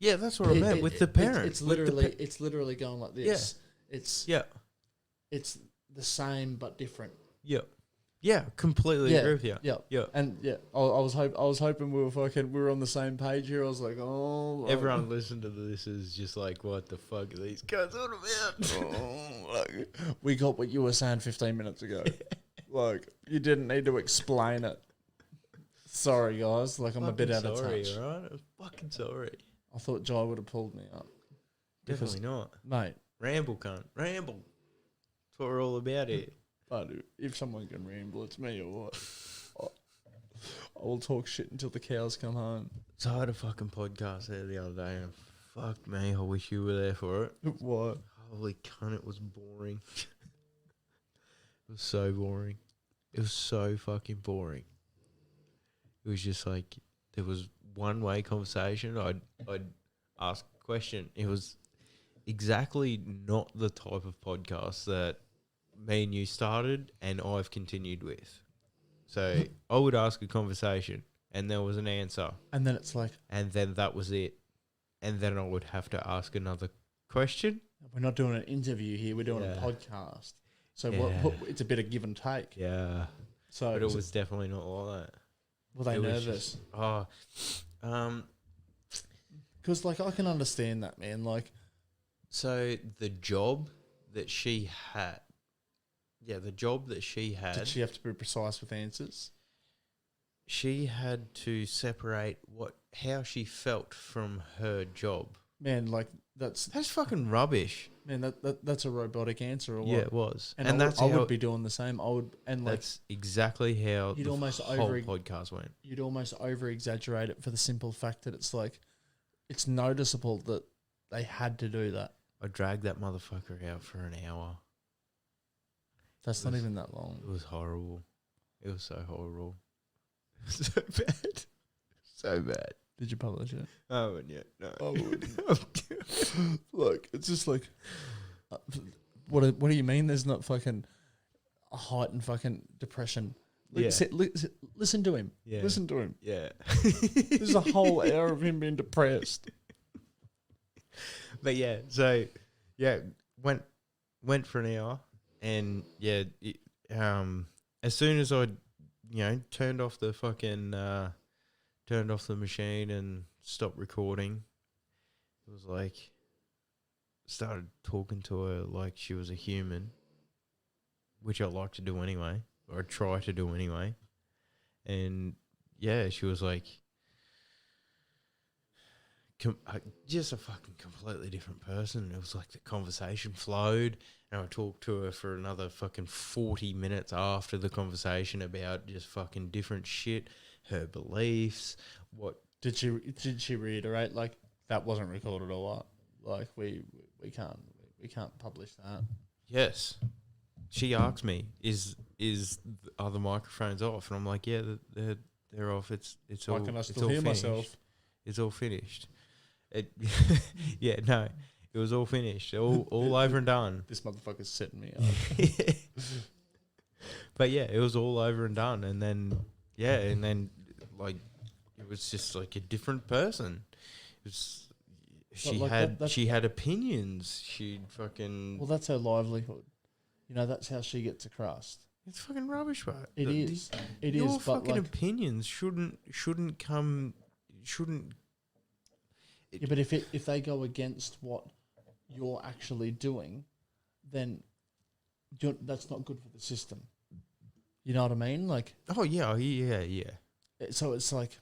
Yeah, that's what I meant with the parents. It's literally going like this. Yeah. It's the same but different. Yeah, completely agree with you. Yeah. And I was hoping we were on the same page here. I was like, oh, Everyone listening to this is just like, what the fuck are these guys on about? we got what you were saying 15 minutes ago. Like, you didn't need to explain it. Sorry, guys. Like, I'm a bit out of touch. Sorry, alright? I'm fucking sorry. I thought Jai would have pulled me up. Definitely not. Mate. Ramble, cunt. Ramble. That's what we're all about here. But if someone can ramble, it's me or what? I will talk shit until the cows come home. So I had a fucking podcast there the other day and fuck me, I wish you were there for it. What? Holy cunt, it was boring. It was so boring. It was so fucking boring. It was just like, there was one-way conversation. I'd ask a question. It was exactly not the type of podcast that me and you started and I've continued with. So I would ask a conversation and there was an answer. And then it's like, And then that was it. And then I would have to ask another question. we're not doing an interview here, we're doing a podcast. So what, it's a bit of give and take. Yeah. So But it was definitely not like that. were they It was nervous? Because like, I can understand that, man. Like, so the job that she had, did she have to be precise with answers? she had to separate how she felt from her job. Man, like, that's That's fucking rubbish. Man, that's a robotic answer, or Yeah, what? it was. And, And that's I how would be doing the same. I would, and like that's exactly how you'd the almost whole over- podcast went. you'd almost over exaggerate it for the simple fact that it's like it's noticeable that they had to do that. I dragged that motherfucker out for an hour. That's not even that long. It was horrible. It was so horrible. So bad. So bad. Did you publish it? I haven't yet. No. I wouldn't. Look, it's just like, what do you mean? There's not fucking a heightened fucking depression. Yeah. Listen to him. Yeah. Listen to him. Yeah. There's a whole hour of him being depressed. But yeah, so yeah, went for an hour, and yeah, as soon as I, turned off the machine and stopped recording, it was like started talking to her like she was a human, which I like to do anyway, or I try to do anyway, and yeah, she was like. Just a fucking completely different person. It was like the conversation flowed, and I talked to her for another fucking 40 minutes after the conversation about just fucking different shit, her beliefs, what. Did she reiterate like that wasn't recorded or what? Like we can't publish that. Yes, she asked me, are the microphones off? And I'm like, yeah, they're off. It's Why all. can I It's still all hear finished. myself? It's all finished. Yeah, no, it was all finished, all over and done. This motherfucker's setting me up. But yeah, it was all over and done, and then like it was just like a different person. It was, she like had she had opinions. She'd fucking. Well, that's her livelihood. That's how she gets across. It's fucking rubbish, bro. It is. It your is. But fucking like, opinions shouldn't. yeah, but if they go against what you're actually doing, then that's not good for the system. You know what I mean? Like, Oh yeah. so it's like,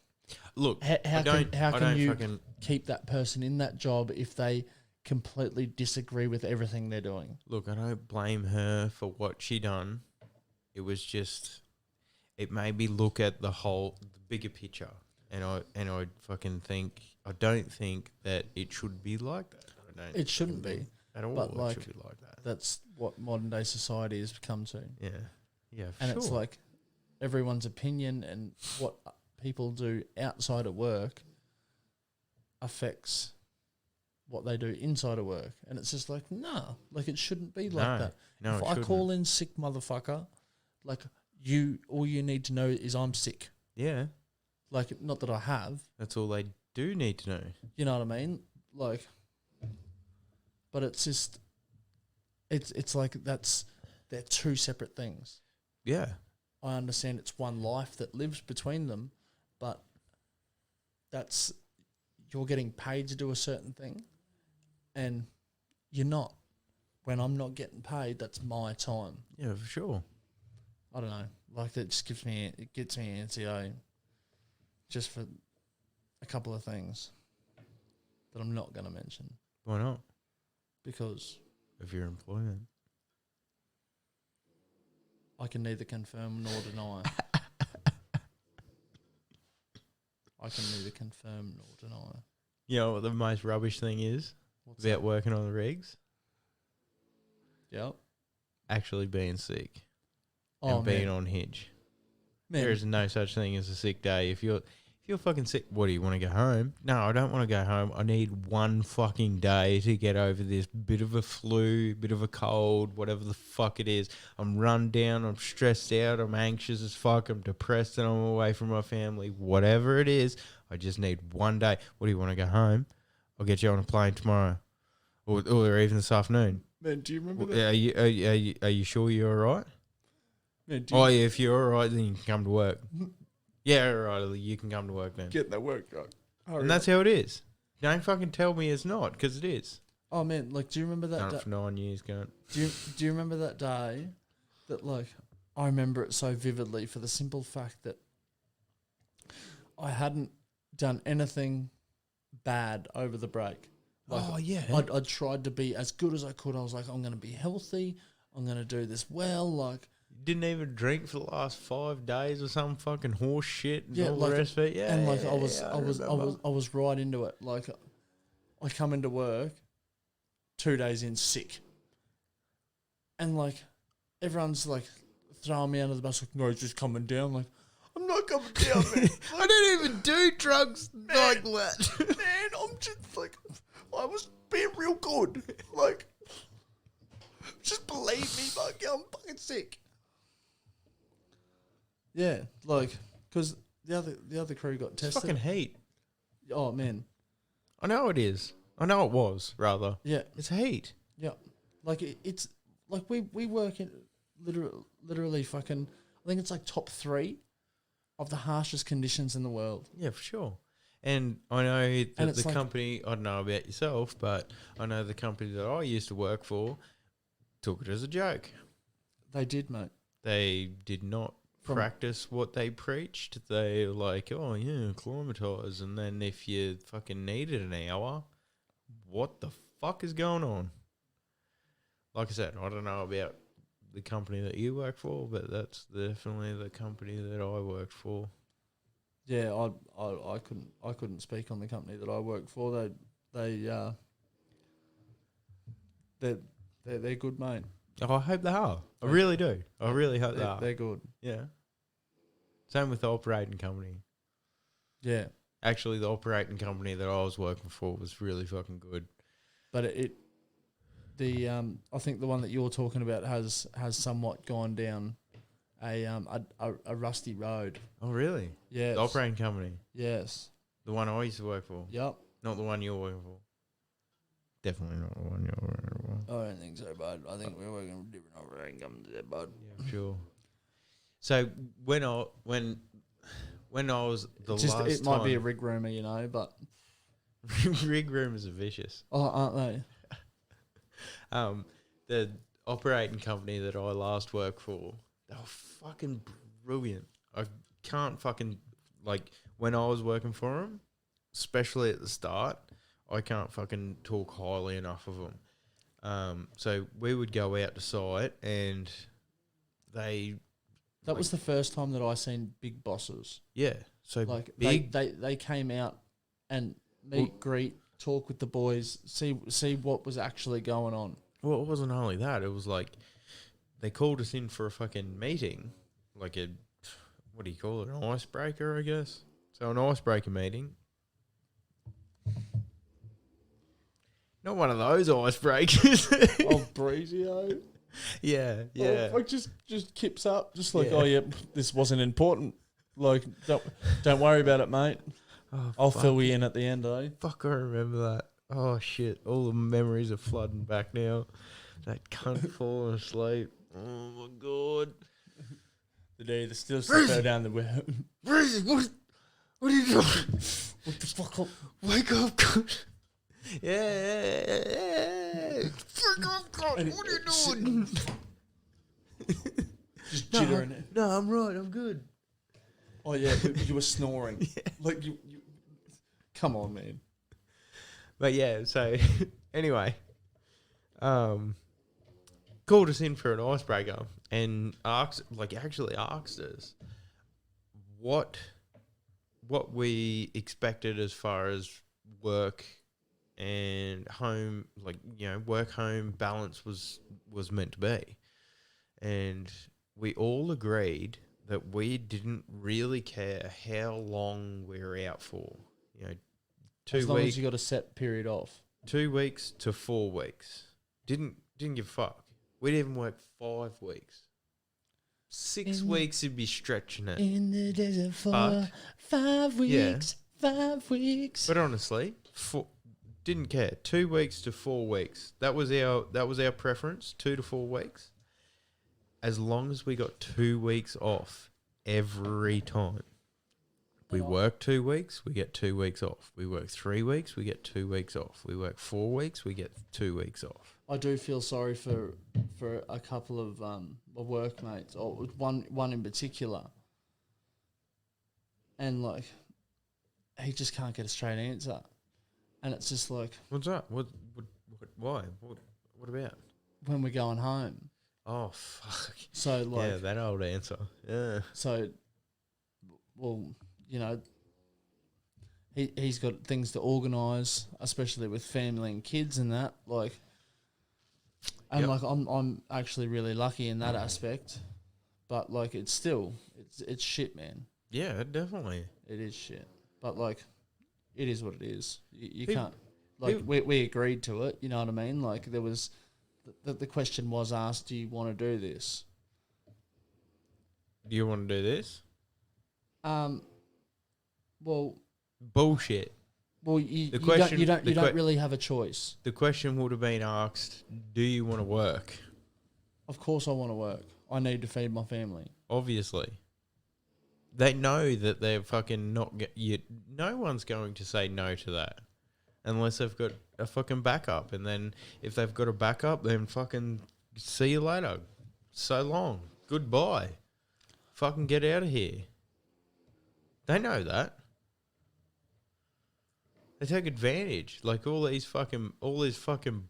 Look, how I can you fucking keep that person in that job if they completely disagree with everything they're doing? look. I don't blame her for what she done. It was just, it made me look at the bigger picture, and I fucking think I don't think that it should be like that. It shouldn't be at all. but It like, should be like that. That's what modern day society has come to. Yeah, for And sure. it's like everyone's opinion and what people do outside of work affects what they do inside of work. And it's just like, nah, like it shouldn't be like that. No, if it I shouldn't. call in sick motherfucker, like all you need to know is I'm sick. Yeah, Like, not that I have, that's all they do need to know. you know what I mean? Like, but it's just, it's like they're two separate things. Yeah, I understand it's one life that lives between them, but you're getting paid to do a certain thing, and you're not. When I'm not getting paid, that's my time. yeah, for sure. I don't know. Like, that just gets me NCO just for a couple of things that I'm not going to mention Why not? because Of your employment. I can neither confirm nor deny. I can neither confirm nor deny. You know what the most rubbish thing is What's about working on the rigs? Yep. Actually being sick Oh, and being man. on hinge. Man, There is no such thing as a sick day. If you're fucking sick, what do you want to go home? No, I don't want to go home. I need one fucking day to get over this bit of a flu, bit of a cold, whatever the fuck it is. I'm run down, I'm stressed out, I'm anxious as fuck, I'm depressed and I'm away from my family. Whatever it is, I just need one day. What do you want to go home? I'll get you on a plane tomorrow. Or even this afternoon. man, do you remember Are that? you sure you're all right? Man, Oh, yeah, if you're all right, then you can come to work. Yeah, all right, you can come to work then. Get that work done. Hurry And that's up. how it is. Don't fucking tell me it's not, because it is. Oh, man, like, do you remember that? Done it for 9 years, cunt. Do you remember that day that, like, I remember it so vividly for the simple fact that I hadn't done anything bad over the break. Like, Oh, yeah. I tried to be as good as I could. I was like, I'm going to be healthy. I'm going to do this well. Like, Didn't even drink for the last 5 days or some fucking horse shit and all like, the rest of it. Yeah, and like yeah, I was right into it. Like, I come into work 2 days in sick, and like everyone's like throwing me under the bus. Like, no, he's just coming down. Like, I'm not coming down, man. I don't even do drugs like that. Man, I'm just like, I was being real good. Like, just believe me, fuck, I'm fucking sick. Yeah, like, because the other crew got It's tested. fucking heat. Oh man, I know it is. I know it was, rather. yeah, It's heat. yeah. Like it's like we work in literally fucking. I think it's like top 3 of the harshest conditions in the world. Yeah, for sure. And I know And that it's the like- company, I don't know about yourself, but I know the company that I used to work for took it as a joke. They did, mate. They did not From- practice what they preached. They were like, oh, yeah, acclimatise. And then if you fucking needed an hour, what the fuck is going on? Like I said, I don't know about the company that you work for, but that's definitely the company that I worked for. Yeah, I couldn't speak on the company that I work for. They're good, mate. Oh, I hope they are. I really do. I really hope they are. They're good. Yeah. Same with the operating company. Yeah, Actually, the operating company that I was working for was really fucking good. but I think the one that you're talking about has somewhat gone down a rusty road. Oh, really? Yes. The operating company. Yes. The one I used to work for. Yep. Not the one you're working for. Definitely not the one you're working for. I don't think so, bud. I think we're working with different operating companies there, bud. Yeah, sure. So when I was the Just last it might be a time- rig rumor, but rig rumors are vicious. oh, aren't they? The operating company that I last worked for, they were fucking brilliant. I can't fucking, like, when I was working for them, especially at the start, I can't fucking talk highly enough of them. So we would go out to site and they... That was the first time that I seen big bosses. Yeah. So Like big... they came out and meet, greet, talk with the boys, see what was actually going on. Well, it wasn't only that. It was like they called us in for a fucking meeting, like a, what do you call it, an icebreaker, I guess. So an icebreaker meeting. Not one of those icebreakers. Oh, Breezio. Yeah, yeah. Like just kips up, just like, Yeah. oh yeah, this wasn't important. Like don't worry about it, mate. Oh, I'll fuck. fill you in at the end, eh? Fuck, I remember that. Oh, shit. All the memories are flooding back now. That cunt falling asleep. Oh, my God. The day the still fell down the well. Breezy, what are you doing? What the fuck up? Wake up, cunt. Yeah. Wake up, cunt. What are you doing? Just jittering it. No, I'm right. I'm good. Oh yeah, you were snoring. Like you. Come on, man. But yeah, so anyway, called us in for an icebreaker and actually asked us what we expected as far as work and home, like, work home balance was meant to be. And we all agreed that we didn't really care how long we were out for. 2 As long weeks. as you got a set period off. 2 weeks to 4 weeks. Didn't give a fuck. We'd even work 5 weeks. 6 weeks would be stretching it. In the desert for But- 5 Yeah. weeks. 5 weeks. But honestly, didn't care. 2 weeks to 4 weeks. That was our preference. 2 to 4 weeks. As long as we got 2 weeks off every time. We work 2 weeks, we get 2 weeks off. We work 3 weeks, we get 2 weeks off. We work 4 weeks, we get 2 weeks off. I do feel sorry for a couple of workmates, or one in particular, and like he just can't get a straight answer. And it's just like, What's that? What why? What about? when we're going home. Oh, fuck. So, like, Yeah, that old answer. Yeah. so, well, you know, he's got things to organise, especially with family and kids and that. Like, and Yep. like I'm actually really lucky in that aspect, but like it's shit, man. Yeah, definitely. It is shit, but like, it is what it is. You Peop- can't like we agreed to it. You know what I mean? Like there was the question was asked, do you want to do this? Do you want to do this? Well, Bullshit. you question- you don't the you don't que- really have a choice. The question would have been asked, do you want to work? Of course, I want to work. I need to feed my family. Obviously. They know that they're fucking not... no one's going to say no to that. Unless they've got a fucking backup. And then if they've got a backup, then fucking see you later. So long. Goodbye. Fucking get out of here. They know that. They take advantage. Like all this fucking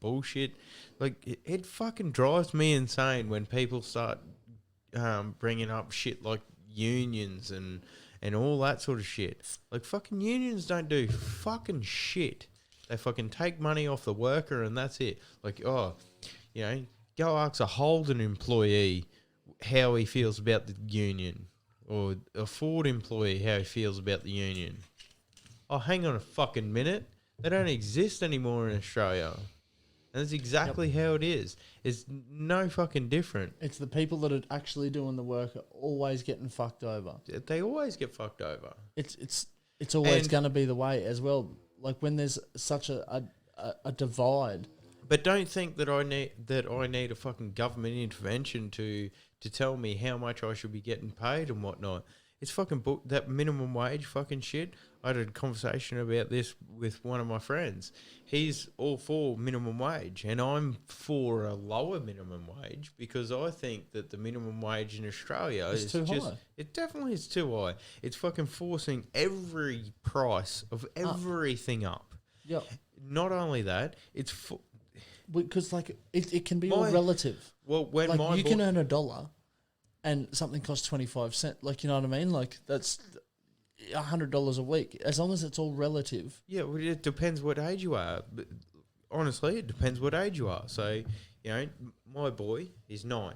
bullshit. Like it fucking drives me insane when people start bringing up shit like unions and all that sort of shit. Like fucking unions don't do fucking shit. They fucking take money off the worker and that's it. Like, oh, you know, go ask a Holden employee how he feels about the union, or a Ford employee how he feels about the union. Oh, hang on a fucking minute. They don't exist anymore in Australia. And that's exactly how it is. It's no fucking different. It's the people that are actually doing the work are always getting fucked over. They always get fucked over. It's always And- going to be the way as well. Like when there's such a divide. But don't think that I need a fucking government intervention to tell me how much I should be getting paid and whatnot. It's fucking that minimum wage fucking shit. I had a conversation about this with one of my friends. He's all for minimum wage, and I'm for a lower minimum wage because I think that the minimum wage in Australia is too just... high. It definitely is too high. It's fucking forcing every price of everything up. Yeah. Not only that, it's... Because like it can be all My- relative. well, when Like my you can earn $1 and something costs 25 cents. Like, you know what I mean? Like that's $100 a week. As long as it's all relative. Yeah, well, it depends what age you are. But honestly, it depends what age you are. So, you know, my boy, he's 9.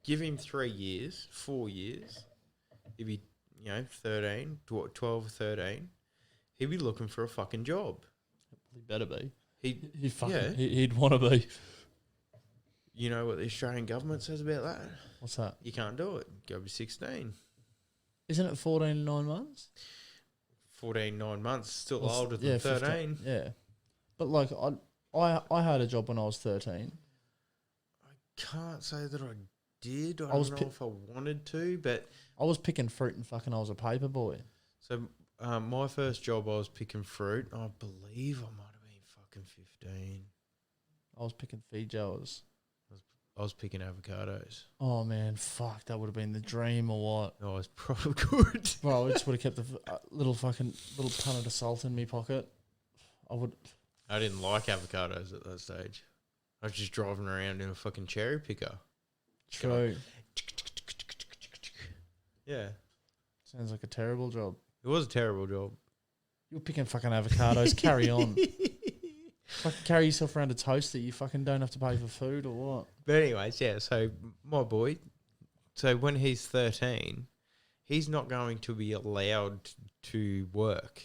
Give him 3 years, 4 years. He'd be, 13, 12 or 13. He'd be looking for a fucking job. He better be. He Fucking, yeah. He'd want to be. You know what the Australian government says about that? What's that? You can't do it. Go be 16. Isn't it 14 and 9 months? 14, 9 months, still Well, older than yeah, 13. 15, yeah. But like I had a job when I was 13. I can't say that I did. I I don't was know pi- if I wanted to, but... I was picking fruit and fucking I was a paper boy. So my first job, I was picking fruit. I believe I might have been fucking 15. I was picking feed jars. I was picking avocados. Oh man, fuck, that would have been the dream or what? I was probably good. Bro, I just would have kept the little punnet of salt in my pocket. I would. I didn't like avocados at that stage. I was just driving around in a fucking cherry picker. True. Yeah. Sounds like a terrible job. It was a terrible job. You're picking fucking avocados. Carry on. Fucking carry yourself around a toaster. You fucking don't have to pay for food or what? But anyways, yeah, so my boy, so when he's 13, he's not going to be allowed to work.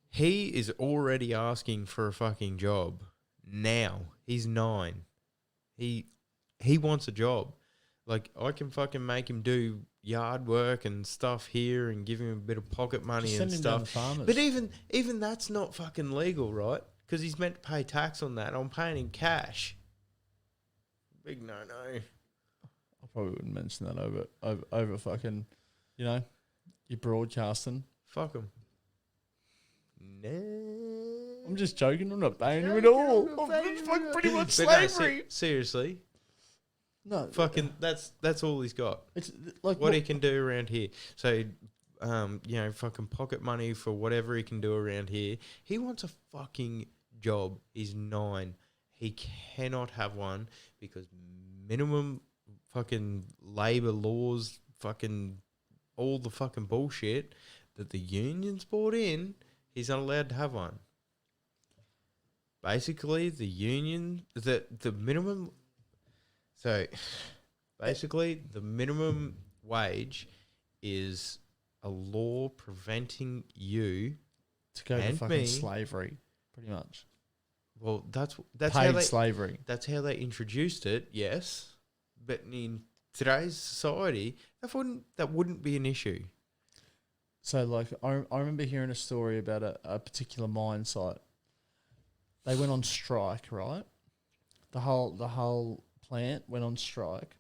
He is already asking for a fucking job now. He's 9. He wants a job. Like, I can fucking make him do yard work and stuff here and give him a bit of pocket money Just and send him down the stuff. farmers. But even that's not fucking legal, right? Because he's meant to pay tax on that. I'm paying in cash. Big no-no. I probably wouldn't mention that over fucking, you're broadcasting. Fuck him. No. I'm just joking. I'm not paying you at all. It's fucking pretty much But no, slavery. seriously. No, Fucking, that's all he's got. it's like What he can do around here. So, fucking pocket money for whatever he can do around here. He wants a fucking job. He's 9. He cannot have one because minimum fucking labor laws, fucking all the fucking bullshit that the unions brought in, he's not allowed to have one. Basically, the minimum... So, basically, the minimum wage is a law preventing you To go to and fucking me. slavery, pretty much. Well, that's how Paid they slavery. that's how they introduced it. Yes, but in today's society, that wouldn't be an issue. So, like, I remember hearing a story about a particular mine site. They went on strike, right? The whole plant went on strike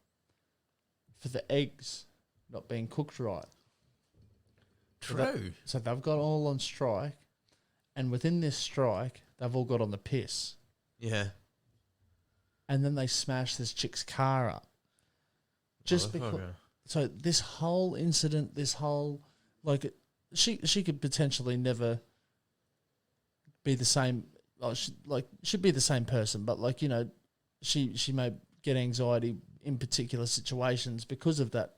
for the eggs not being cooked right. True. So they've got all on strike, and within this strike, they've all got on the piss. Yeah. And then they smashed this chick's car up. Just because. Motherfucker. So this whole incident, like, she could potentially never be the same. She'd be the same person, but like, you know, she may get anxiety in particular situations because of that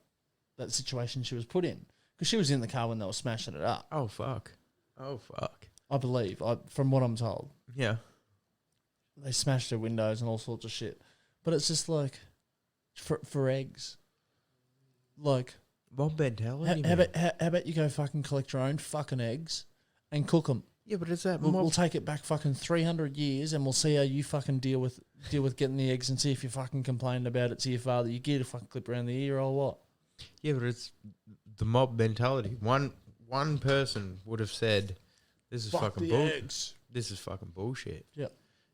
situation she was put in. Because she was in the car when they were smashing it up. Oh fuck. I believe, from what I'm told. Yeah. They smashed her windows and all sorts of shit. But it's just like, for eggs, like, Mob mentality. how about you go fucking collect your own fucking eggs and cook them? Yeah, but is that We'll take it back fucking 300 years and we'll see how you fucking deal with getting the eggs and see if you fucking complained about it to your father. You get a fucking clip around the ear or what? Yeah, but it's the mob mentality. One person would have said, "This is fucking bullshit. This is fucking bullshit." Yep.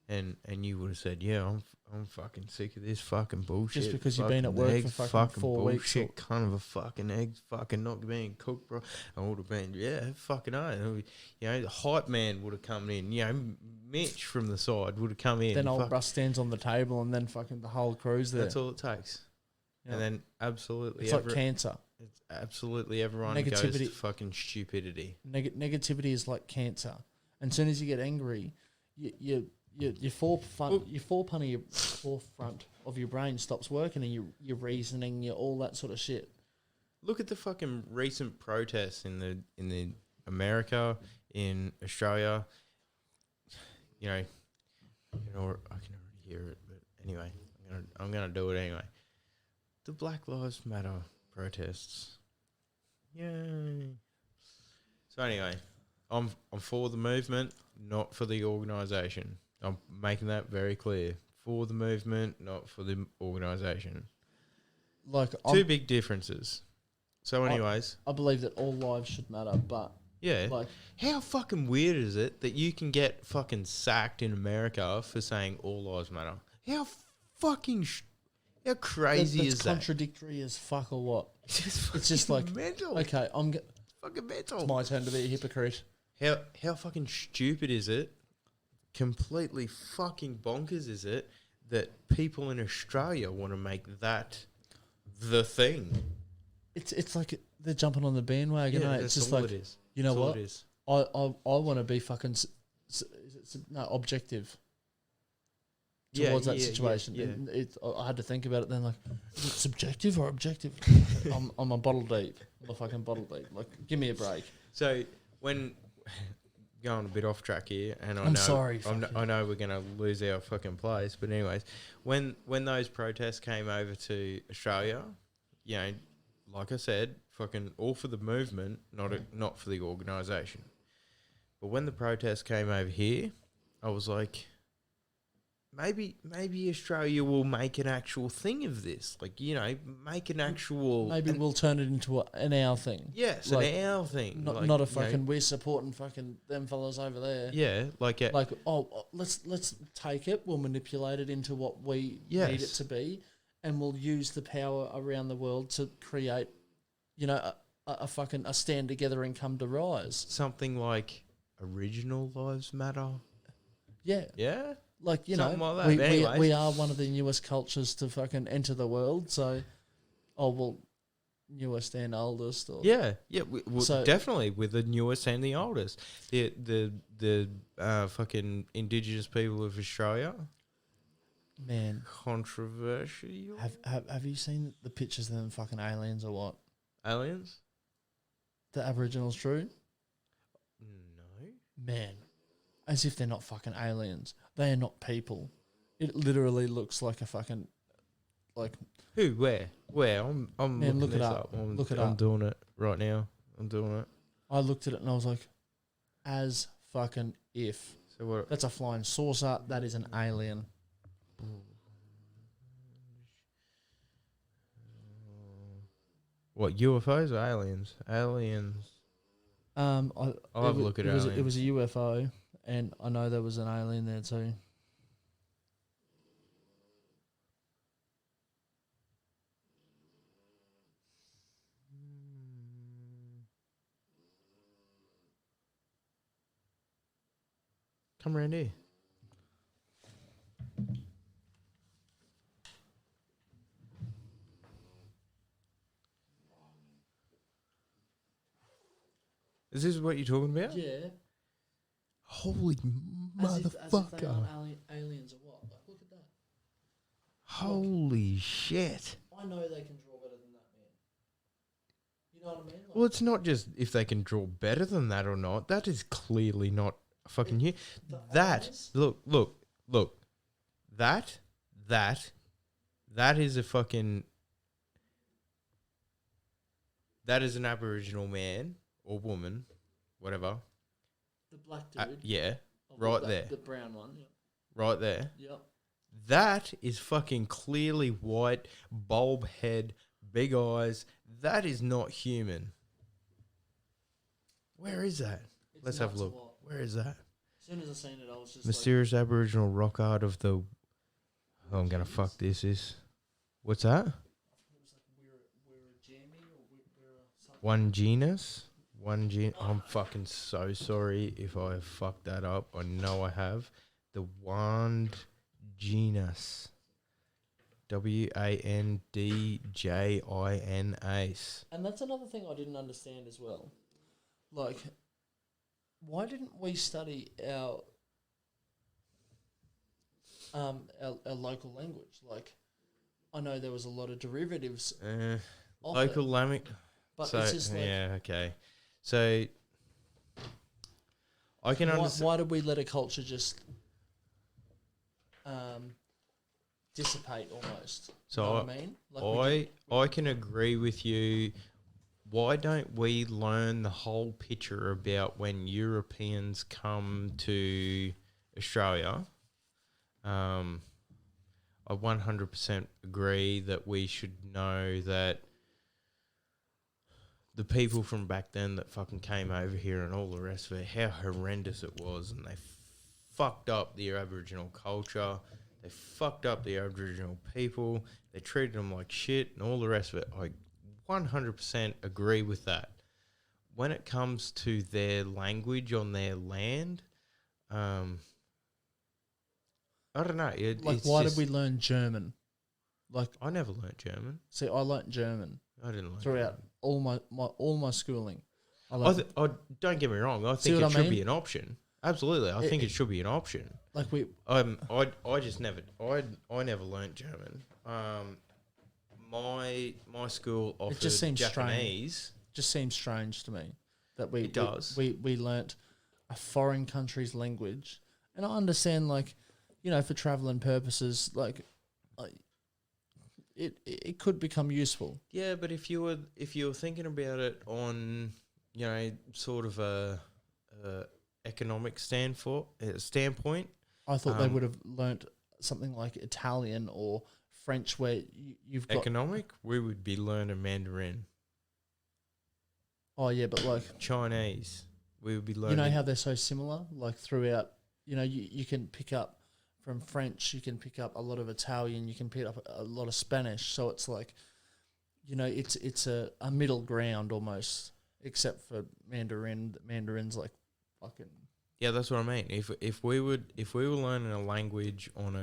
And you would have said, "Yeah, I'm fucking sick of this fucking bullshit." Just because you've been at work for fucking 4 weeks. Bullshit, kind of a fucking egg, fucking not being cooked, bro. I would have been, yeah, fucking you know, the hype man would have come in. You know, Mitch from the side would have come in. Then old Russ stands on the table and then fucking the whole crew's there. That's all it takes. Yep. And then absolutely, It's like cancer. It's absolutely everyone goes to fucking stupidity. Negativity is like cancer. And as soon as you get angry, your forefront of your brain stops working, and your reasoning, all that sort of shit. Look at the fucking recent protests in the America, in Australia. You know, I can already hear it, but anyway, I'm gonna do it anyway. The Black Lives Matter protests. Yay. So anyway, I'm for the movement, not for the organisation. I'm making that very clear. For the movement, not for the organisation. Like, Two big differences. So anyways. I believe that all lives should matter, but... Yeah. Like, how fucking weird is it that you can get fucking sacked in America for saying all lives matter? How fucking... how crazy is that? It's contradictory as fuck or what? It's just like... mental. Okay, fucking mental. It's my turn to be a hypocrite. How fucking stupid is it? Completely fucking bonkers is it that people in Australia want to make that the thing? It's like they're jumping on the bandwagon. Yeah, It's just all like, it is. you know That's all what? it is. I want to be fucking objective towards that situation. Yeah. And I had to think about it then. Like, is it subjective or objective? I'm a bottle deep. I'm a fucking bottle deep. Like, give me a break. So when going a bit off track here, and I'm sorry. I know we're gonna lose our fucking place, but anyways, when those protests came over to Australia, you know, like I said, fucking all for the movement, not for the organisation. But when the protests came over here, I was like, maybe Australia will make an actual thing of this. Like, you know, make an actual... Maybe we'll turn it into an our thing. Yes, like, an our thing. Not a fucking, we're supporting fucking them fellas over there. Yeah, like... let's take it, we'll manipulate it into what we need it to be, and we'll use the power around the world to create, you know, a stand together and come to rise. Something like Original Lives Matter. Yeah. Yeah? Like, you something know, like that. we are one of the newest cultures to fucking enter the world, so, newest and oldest. Or Yeah, So- definitely with the newest and the oldest. The fucking Indigenous people of Australia. man, Controversial. have you seen the pictures of them fucking aliens or what? Aliens? The Aboriginals true? No. Man, as if they're not fucking aliens. They are not people. It literally looks like a fucking like. Who? Where? I'm Man, looking look it this up. I'm, Look it I'm up. doing it right now. I'm doing it. I looked at it and I was like, as fucking if. So what? That's a flying saucer. That is an alien. What, UFOs or aliens? Aliens. I'll have a look at it was aliens. a UFO, and I know there was an alien there too. Come around here. Is this what you're talking about? Yeah. Holy motherfucker. Aliens or what? Like, look at that. Holy shit. I know they can draw better than that, man. You know what I mean? Like, Well, it's not just if they can draw better than that or not. That is clearly not fucking you. That, eyes? look. That is a fucking, that is an Aboriginal man or woman, whatever. the black dude. Yeah, Oh, right the, there. The brown one. right there. Yep. That is fucking clearly white, bulb head, big eyes. That is not human. Where is that? It's Let's have a nuts look. what. Where is that? As soon as I seen it, I was just Mysterious Aboriginal rock art of the... Oh, I'm going to fuck this. What's that? like, it was like we're a jammy or we're a something. One genus? I'm fucking so sorry if I have fucked that up. I know I have. The Wand genus. WANDJINACE. And that's another thing I didn't understand as well. Like, why didn't we study our local language? Like, I know there was a lot of derivatives of Local it, language. but So, it's just like, yeah, okay. So, I can understand. why did we let a culture just dissipate almost? So you know what I mean? Like I can agree with you. Why don't we learn the whole picture about when Europeans come to Australia? I 100% agree that we should know that the people from back then that fucking came over here and all the rest of it, how horrendous it was, and they fucked up the Aboriginal culture. They fucked up the Aboriginal people. They treated them like shit and all the rest of it. I 100% agree with that. When it comes to their language on their land, I don't know. why did we learn German? Like, I never learnt German. see, I learnt German I didn't learn throughout German. all my schooling. Don't get me wrong. I See think what it I should mean? be an option. Absolutely, I think it should be an option. Like we, I just never. I never learnt German. My school offered just seems Japanese. just seems strange to me that It does. we learnt a foreign country's language, and I understand, like, you know, for traveling purposes, like it could become useful. Yeah, but if you were thinking about it on, you know, sort of a economic standpoint, I thought they would have learnt something like Italian or French, where you've got economic, we would be learning Mandarin. Oh yeah, but like, Chinese, we would be learning. you know how they're so similar, like throughout. You know, you can pick up from French, you can pick up a lot of Italian, you can pick up a lot of Spanish. So it's like, you know, it's a middle ground almost, except for Mandarin. Mandarin's like fucking Yeah, that's what I mean. If we were learning a language on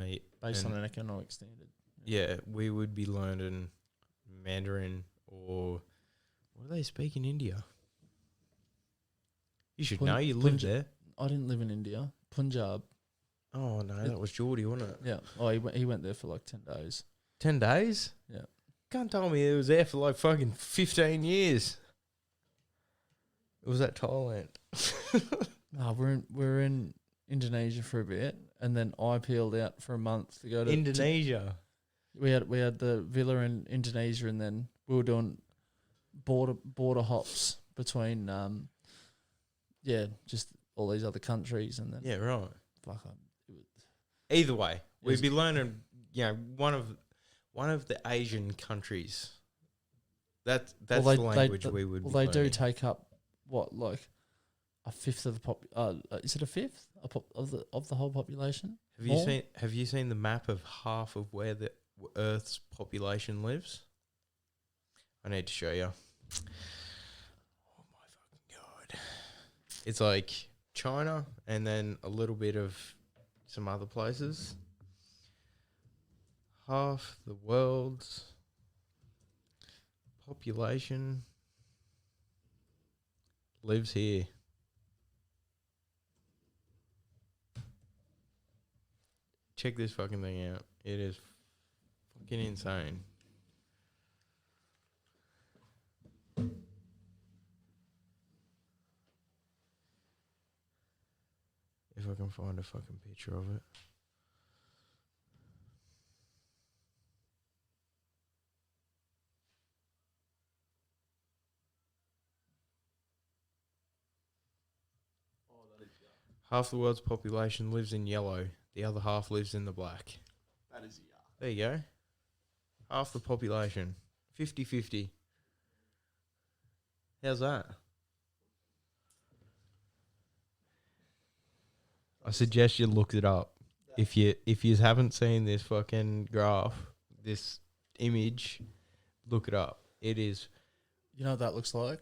based on an economic standard. yeah, we would be learning Mandarin or What do they speak in India? You should Pun- know. You lived Punj- there. I didn't live in India. Punjab. Oh no, that was Geordie, wasn't it? Yeah. Oh, he went there for like 10 days. 10 days? Yeah. Can't tell me he was there for like fucking 15 years. Or was that Thailand? No, we're in Indonesia for a bit, and then I peeled out for a month to go to Indonesia. we had the villa in Indonesia, and then we were doing border hops between just all these other countries, and then Yeah, right. fuck, Either way, was- we'd be learning, one of the Asian countries. That's Well, the language we would. well, be they do learning. take up what, like a fifth of the is it a fifth of the whole population? More? Have you seen the map of half of where the Earth's population lives? I need to show you. Oh my fucking god! It's like China and then a little bit of some other places. Half the world's population lives here. Check this fucking thing out. It is fucking insane. If I can find a fucking picture of it. Half the world's population lives in yellow. The other half lives in the black. That is There you go. Half the population. 50-50. How's that? I suggest you look it up. If you haven't seen this fucking graph, this image, look it up. It is. You know what that looks like?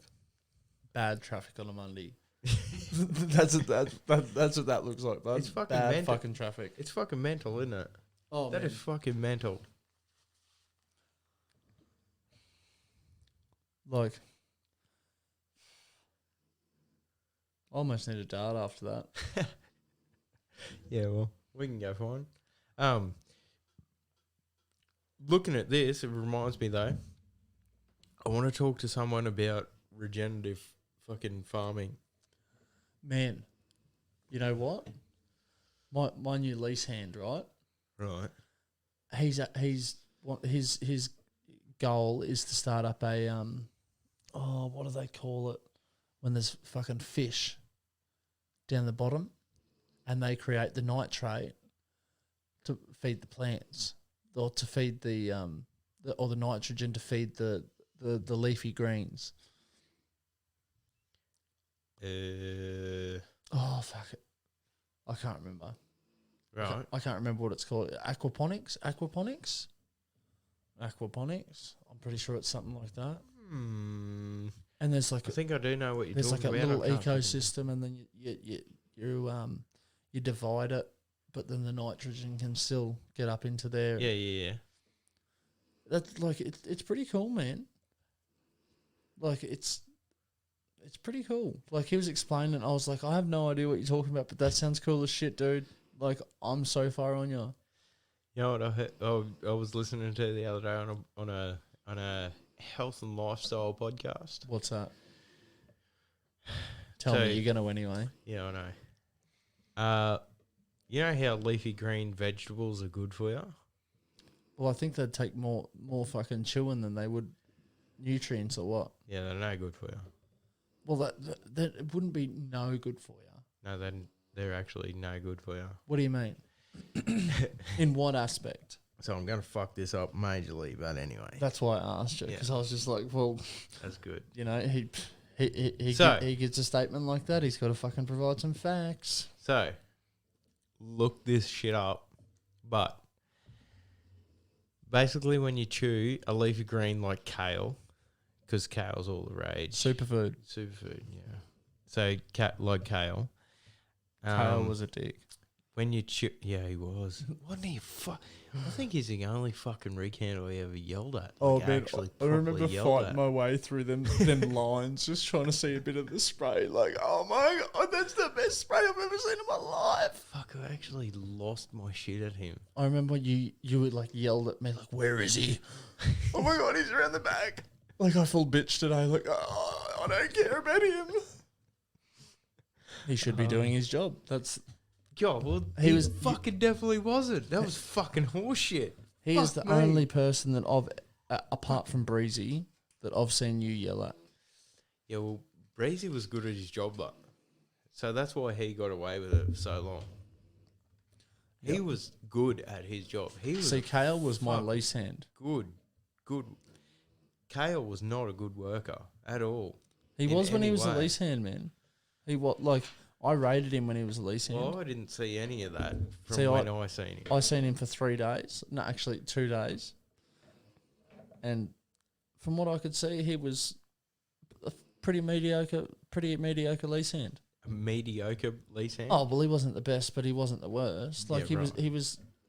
Bad traffic on a Monday. that's what that looks like. Bud. It's fucking bad mental. fucking traffic. It's fucking mental, isn't it? Oh, That is fucking mental. like I almost need a dart after that. Yeah, well, we can go for one. Looking at this, it reminds me though. I want to talk to someone about regenerative fucking farming. Man, you know what? My new lease hand, right? Right. His goal is to start up a what do they call it when there's fucking fish down the bottom, and they create the nitrate to feed the plants, or to feed the nitrogen to feed the leafy greens. Oh fuck it, I can't remember. Right. I can't remember what it's called. Aquaponics. I'm pretty sure it's something like that. And there's like I think I do know what you're there's talking like a about. little ecosystem, and then you divide it, but then the nitrogen can still get up into there. Yeah. That's like it's pretty cool, man. Like it's pretty cool. Like he was explaining, I was like, I have no idea what you're talking about, but that sounds cool as shit, dude. Like I'm so far on you. You know what I heard, I was listening to the other day on a health and lifestyle podcast. What's that? Tell So- me, you're gonna anyway. Yeah, I know. You know how leafy green vegetables are good for you? Well, I think they'd take more fucking chewing than they would nutrients, or what? Yeah, they're no good for you. Well, that it wouldn't be no good for you. No, they're actually no good for you. What do you mean? In what aspect? So I'm going to fuck this up majorly, but anyway. That's why I asked you, because I was just like, well, That's good. you know, he gets a statement like that. He's got to fucking provide some facts. So, look this shit up, but basically when you chew a leafy green like kale, because kale's all the rage. Superfood. Superfood, yeah. So, like kale. Kale was a dick. When you yeah, he was. Wasn't he? I think he's the only fucking recount I ever yelled at. Oh, Like, man, actually I remember properly yelled fighting at. my way through them lines, just trying to see a bit of the spray. Like, oh my God, that's the best spray I've ever seen in my life. Fuck, I actually lost my shit at him. I remember you would like yelled at me, like, where is he? Oh my God, he's around the back. Like, I full bitch today, like, oh, I don't care about him. He should be doing his job. That's... God, well, He he was- fucking definitely wasn't. That was fucking horseshit. He is Fuck the me. only person that apart from Breezy, that I've seen you yell at. Yeah, well, Breezy was good at his job, though. So that's why he got away with it for so long. He was good at his job. He was See, Kale was my fuck lease hand. good. Kale was not a good worker at all. He in was when he any was a way. lease hand, man. He was like, I rated him when he was a lease hand. Well, I didn't see any of that from See, when I seen him. I seen him for 3 days. No, actually 2 days. And from what I could see, he was a pretty mediocre lease hand. A mediocre lease hand. Oh well, he wasn't the best, but he wasn't the worst. Like Yeah,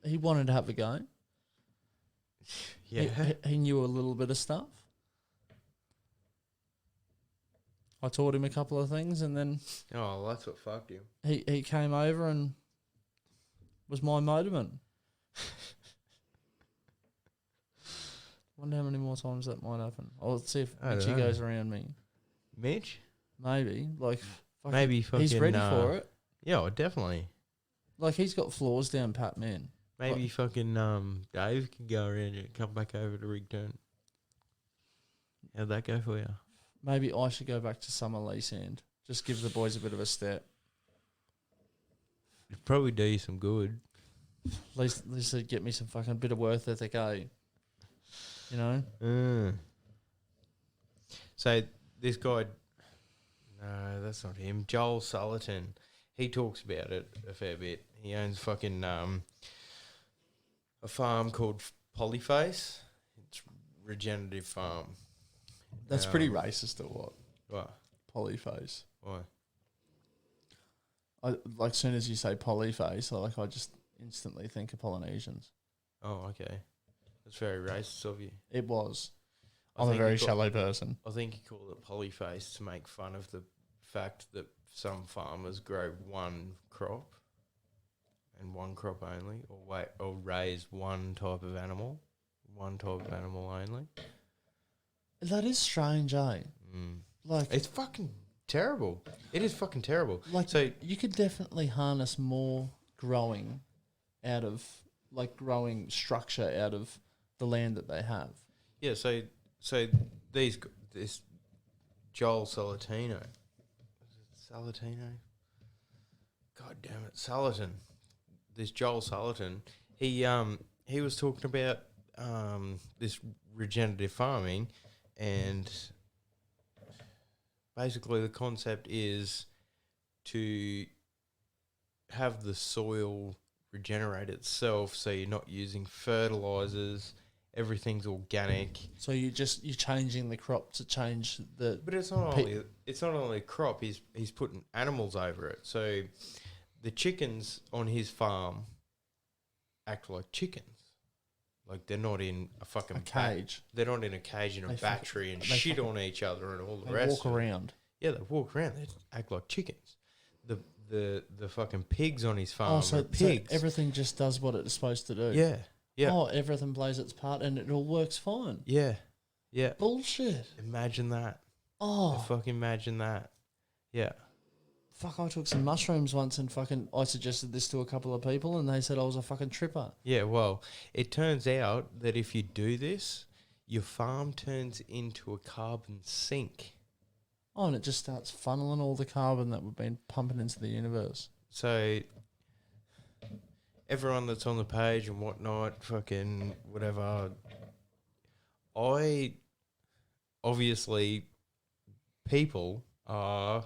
he wanted to have a go. yeah. He knew a little bit of stuff. I taught him a couple of things, and then Oh, that's what fucked him. he came over and was my motorman. Wonder how many more times that might happen. I'll see if I don't Mitchy know. goes around me. Mitch? Maybe. Like, fucking, Maybe fucking... he's ready for it. Yeah, well, definitely. Like, he's got flaws down pat, man. Maybe fucking Dave can go around and come back over to Rigton. How'd that go for you? Maybe I should go back to summer lease hand. Just give the boys a bit of a step. It'd probably do you some good. At least it'd get me some fucking bit of worth ethic, eh? You know? So this guy, no, that's not him. Joel Sullivan. He talks about it a fair bit. He owns fucking a farm called Polyface. It's regenerative farm. That's pretty racist, or what? What? Polyface. Why? Like, as soon as you say polyface, I just instantly think of Polynesians. Oh, okay. That's very racist of you. It was. I I'm a think very he call- shallow person. I think he called it polyface to make fun of the fact that some farmers grow one crop and one crop only, or raise one type of animal only. That is strange, eh? Like, It's fucking terrible. It is fucking terrible. like So you could definitely harness more growing out of, like, growing structure out of the land that they have. yeah, so this Joel Salatino, God damn it, Sullivan. This Joel Sullivan, he was talking about this regenerative farming, and basically the concept is to have the soil regenerate itself, so you're not using fertilizers. Everything's organic. So you're changing the crop to change the. But it's not only a crop. He's putting animals over it. So the chickens on his farm act like chickens. Like, they're not in a fucking cage. They're not in a cage in a battery and shit on each other and all the rest. Walk around. Yeah, they walk around. They act like chickens. The fucking pigs on his farm So are pigs. everything just does what it's supposed to do. Yeah. Yeah. Oh, everything plays its part and it all works fine. Yeah. Yeah. Bullshit. Imagine that. Oh, Fucking imagine that. Yeah. fuck, I took some mushrooms once and I suggested this to a couple of people and they said I was a fucking tripper. Yeah, well, it turns out that if you do this, your farm turns into a carbon sink. Oh, and it just starts funneling all the carbon that we've been pumping into the universe. So everyone that's on the page and whatnot, fucking whatever, obviously people are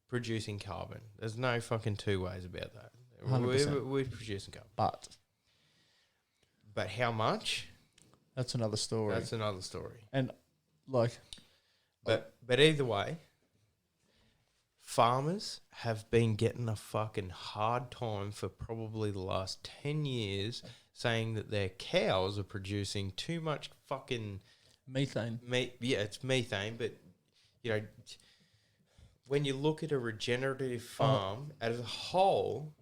producing carbon. There's no fucking two ways about that. 100%. We're producing carbon. But how much? that's another story. That's another story. And, like... But either way, farmers have been getting a fucking hard time for probably the last 10 years saying that their cows are producing too much fucking Methane. Yeah, it's methane, but, you know, when you look at a regenerative farm as a whole,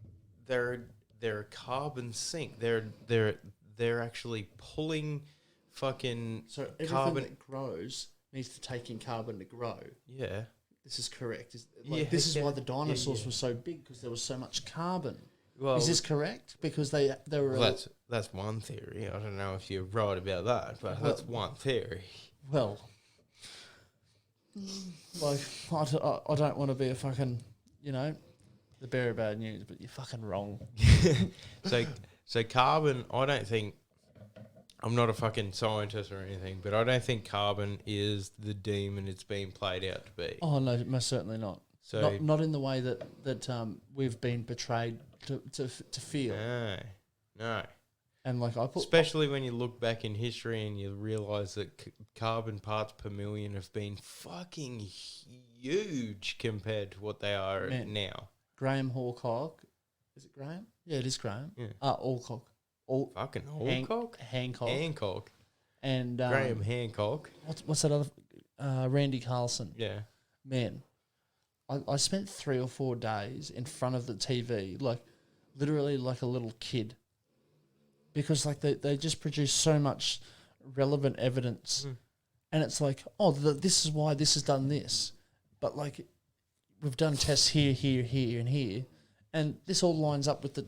they're a carbon sink. They're actually pulling fucking So everything carbon. that grows needs to take in carbon to grow. Yeah. This is correct. Yeah, This is yeah, why the dinosaurs yeah. were so big, because there was so much carbon. Well, Is this correct? Because they were... well, that's one theory. I don't know if you're right about that, but that's one theory. Well, like, I don't want to be a fucking, the bearer of bad news, but you're fucking wrong. So carbon, I don't think, I'm not a fucking scientist or anything, but I don't think carbon is the demon it's being played out to be. Oh, no, most certainly not. So Not in the way that we've been betrayed to feel. No. And like especially when you look back in history and you realise that carbon parts per million have been fucking huge compared to what they are now. Graham Hancock, is it Graham? Yeah, it is Graham. Yeah. Alcock. Fucking Hancock? Hancock. And Graham Hancock. What's that other? Randy Carlson. Yeah. Man, I spent 3 or 4 days in front of the TV, like literally like a little kid. Because like they just produce so much relevant evidence, and it's like, this is why this has done this, but like we've done tests here, and here, and this all lines up with the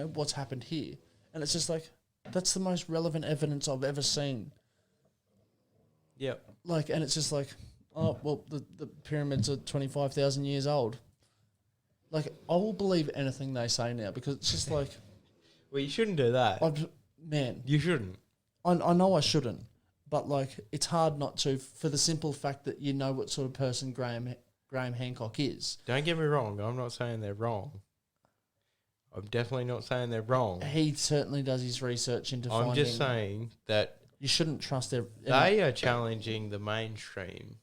what's happened here, and it's just like that's the most relevant evidence I've ever seen. Yep. Like, and it's just like, the pyramids are 25,000 years old. Like, I will believe anything they say now, because it's just like. Well, you shouldn't do that. Man. You shouldn't. I know I shouldn't, but like it's hard not to, for the simple fact that you know what sort of person Graham Hancock is. Don't get me wrong. I'm not saying they're wrong. I'm definitely not saying they're wrong. He certainly does his research into finding. I'm just saying that you shouldn't trust their. They are challenging the mainstream.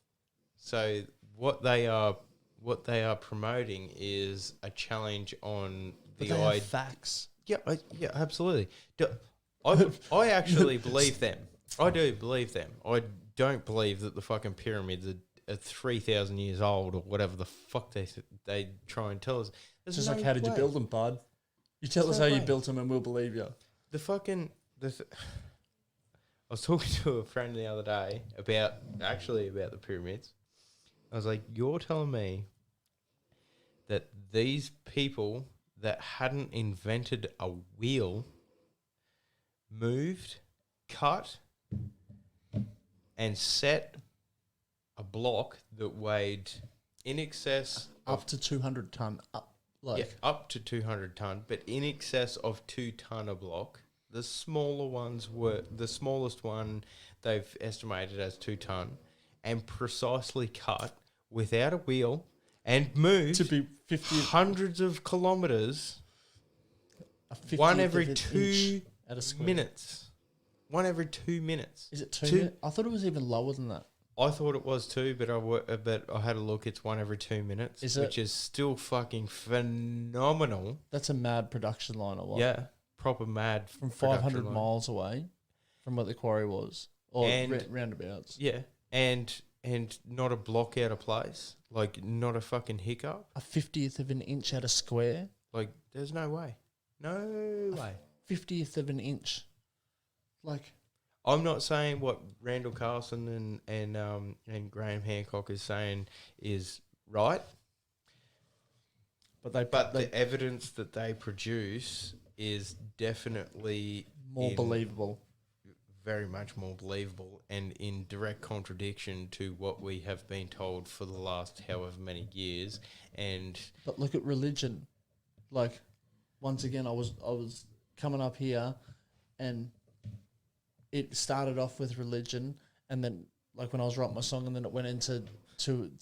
So what they are promoting is a challenge on but the they have facts. Yeah, absolutely. I actually believe them. I do believe them. I don't believe that the fucking pyramids are 3,000 years old or whatever the fuck they try and tell us. It's just like, how did you build them, bud? You tell us how you built them and we'll believe you. I was talking to a friend the other day about the pyramids. I was like, you're telling me that these people that hadn't invented a wheel moved, cut, and set a block that weighed in excess up to 200 ton, up to 200 ton, but in excess of 2 ton a block. The smallest one they've estimated as 2 ton, and precisely cut without a wheel and moved to be 50 hundreds of kilometers. One every 2 minutes. One every 2 minutes. Is it 2 minutes? I thought it was even lower than that. I thought it was too, but I had a look. It's 1 every 2 minutes, which is still fucking phenomenal. That's a mad production line, or what? Yeah, proper mad. From 500 miles away from what the quarry was, or roundabouts. Yeah, and not a block out of place, like not a fucking hiccup. A 50th of an inch out of square. Like, there's no way. No way. 50th of an inch. Like, I'm not saying what Randall Carlson and Graham Hancock is saying is right, but the evidence that they produce is definitely more believable. Very much more believable, and in direct contradiction to what we have been told for the last however many years. But look at religion. Like, once again, I was coming up here, and it started off with religion, and then like when I was writing my song, and then it went into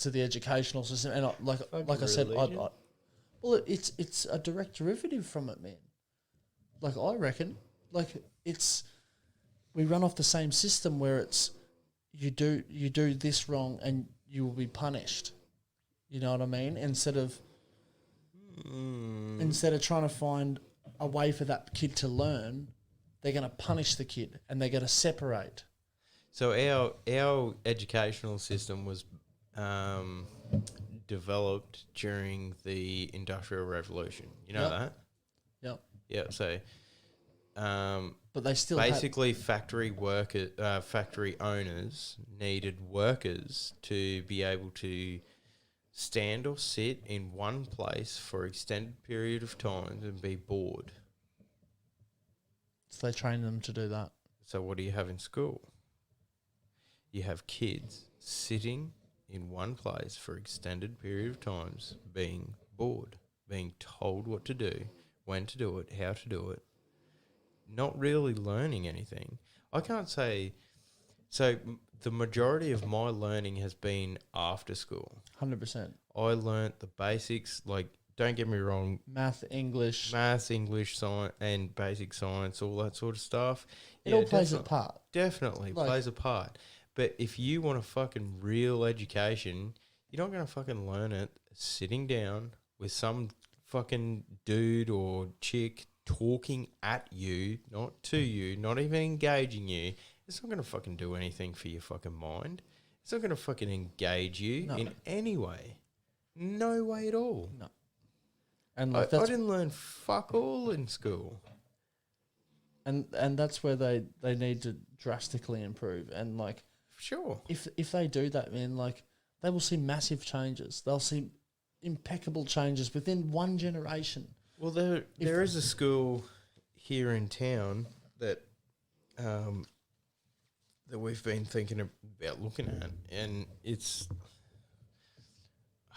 the educational system, and I said, it's a direct derivative from it, man. Like, I reckon, like, we run off the same system where it's you do this wrong and you will be punished. You know what I mean? Instead of trying to find a way for that kid to learn, they're going to punish the kid and they're going to separate. So our educational system was developed during the Industrial Revolution. You know Yep. that? Yep. Yeah. So But they still basically factory owners needed workers to be able to stand or sit in one place for extended period of time and be bored. So they train them to do that. So what do you have in school? You have kids sitting in one place for extended period of times, being bored, being told what to do, when to do it, how to do it, not really learning anything. I can't say... So the majority of my learning has been after school. 100%. I learnt the basics, like, don't get me wrong, Math, English. science, and basic science, all that sort of stuff. It all plays a part. Definitely Like- plays a part. But if you want a fucking real education, you're not going to fucking learn it sitting down with some fucking dude or chick talking at you, not to you, not even engaging you. It's not going to fucking do anything for your fucking mind. It's not going to fucking engage you No. in any way. No way at all. No. And I like that's didn't learn fuck all in school. and that's where they need to drastically improve. And like Sure. if they do that, man, like they will see massive changes. They'll see impeccable changes within one generation. Well, there is a school here in town that that we've been thinking about looking at, and it's...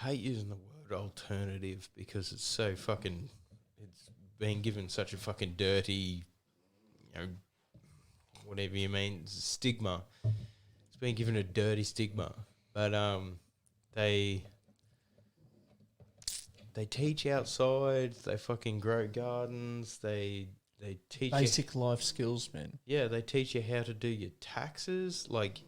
I hate using the word alternative because it's so fucking... It's been given such a fucking dirty, whatever you mean, stigma. It's been given a dirty stigma. But they teach outside, they fucking grow gardens, they teach Basic life skills, man. Yeah, they teach you how to do your taxes. Like,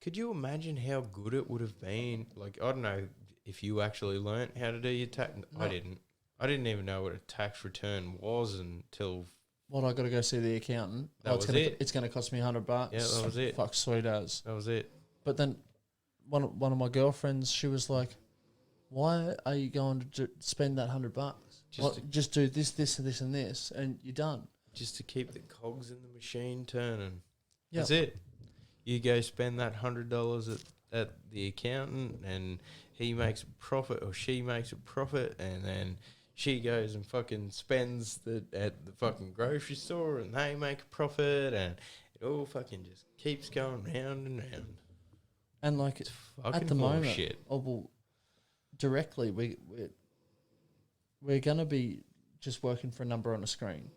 could you imagine how good it would have been? Like, I don't know if you actually learnt how to do your tax. No. I didn't. I didn't even know what a tax return was until... What, I got to go see the accountant? It's gonna cost me $100. Yeah, that was it. Fuck, sweet as. That was it. But then one of my girlfriends, she was like, "Why are you going to spend that $100? Just do this, this, and this, and this, and you're done." Just to keep the cogs in the machine turning. Yep. That's it. You go spend that $100 at the accountant, and he makes a profit or she makes a profit, and then she goes and fucking spends at the fucking grocery store, and they make a profit, and it all fucking just keeps going round and round. And like It's fucking at the full of moment, shit. Directly we're gonna be just working for a number on a screen.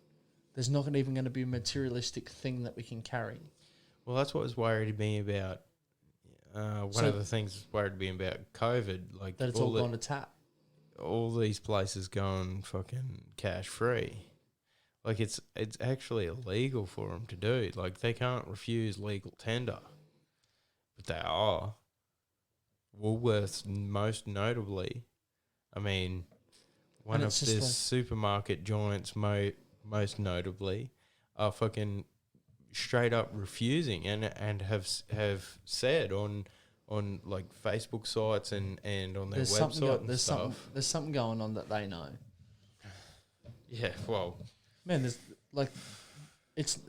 There's not even going to be a materialistic thing that we can carry. Well, that's what was worried me about. One of the things that's worried me about COVID, like That it's all gone to tap. all these places going fucking cash free. Like it's actually illegal for them to do. Like they can't refuse legal tender, but they are. Woolworths, most notably. I mean, one And of it's just the like- supermarket giants, most notably, are fucking straight up refusing and have said on like Facebook sites and on their website and stuff. There's something going on that they know. Yeah, well, Man, there's like, it's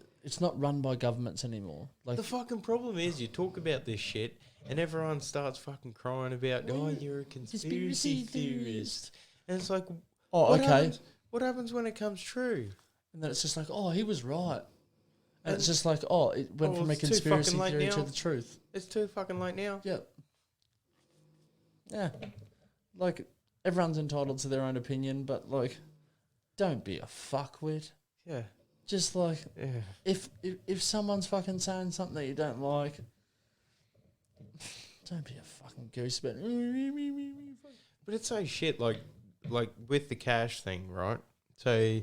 not run by governments anymore. Like the fucking problem is you talk about this shit and everyone starts fucking crying about, oh, you're a conspiracy theorist. And it's like, oh, okay. What happens when it comes true? And then it's just like, oh, he was right. And it's just like, oh, it went from a it's too conspiracy fucking late theory to now. the truth. It's too fucking late now. Yep. Yeah. Like, everyone's entitled to their own opinion, but, like, don't be a fuckwit. Yeah. Just, like, Yeah. if someone's fucking saying something that you don't like, don't be a fucking goose about it. But it's so shit, like with the cash thing, right? So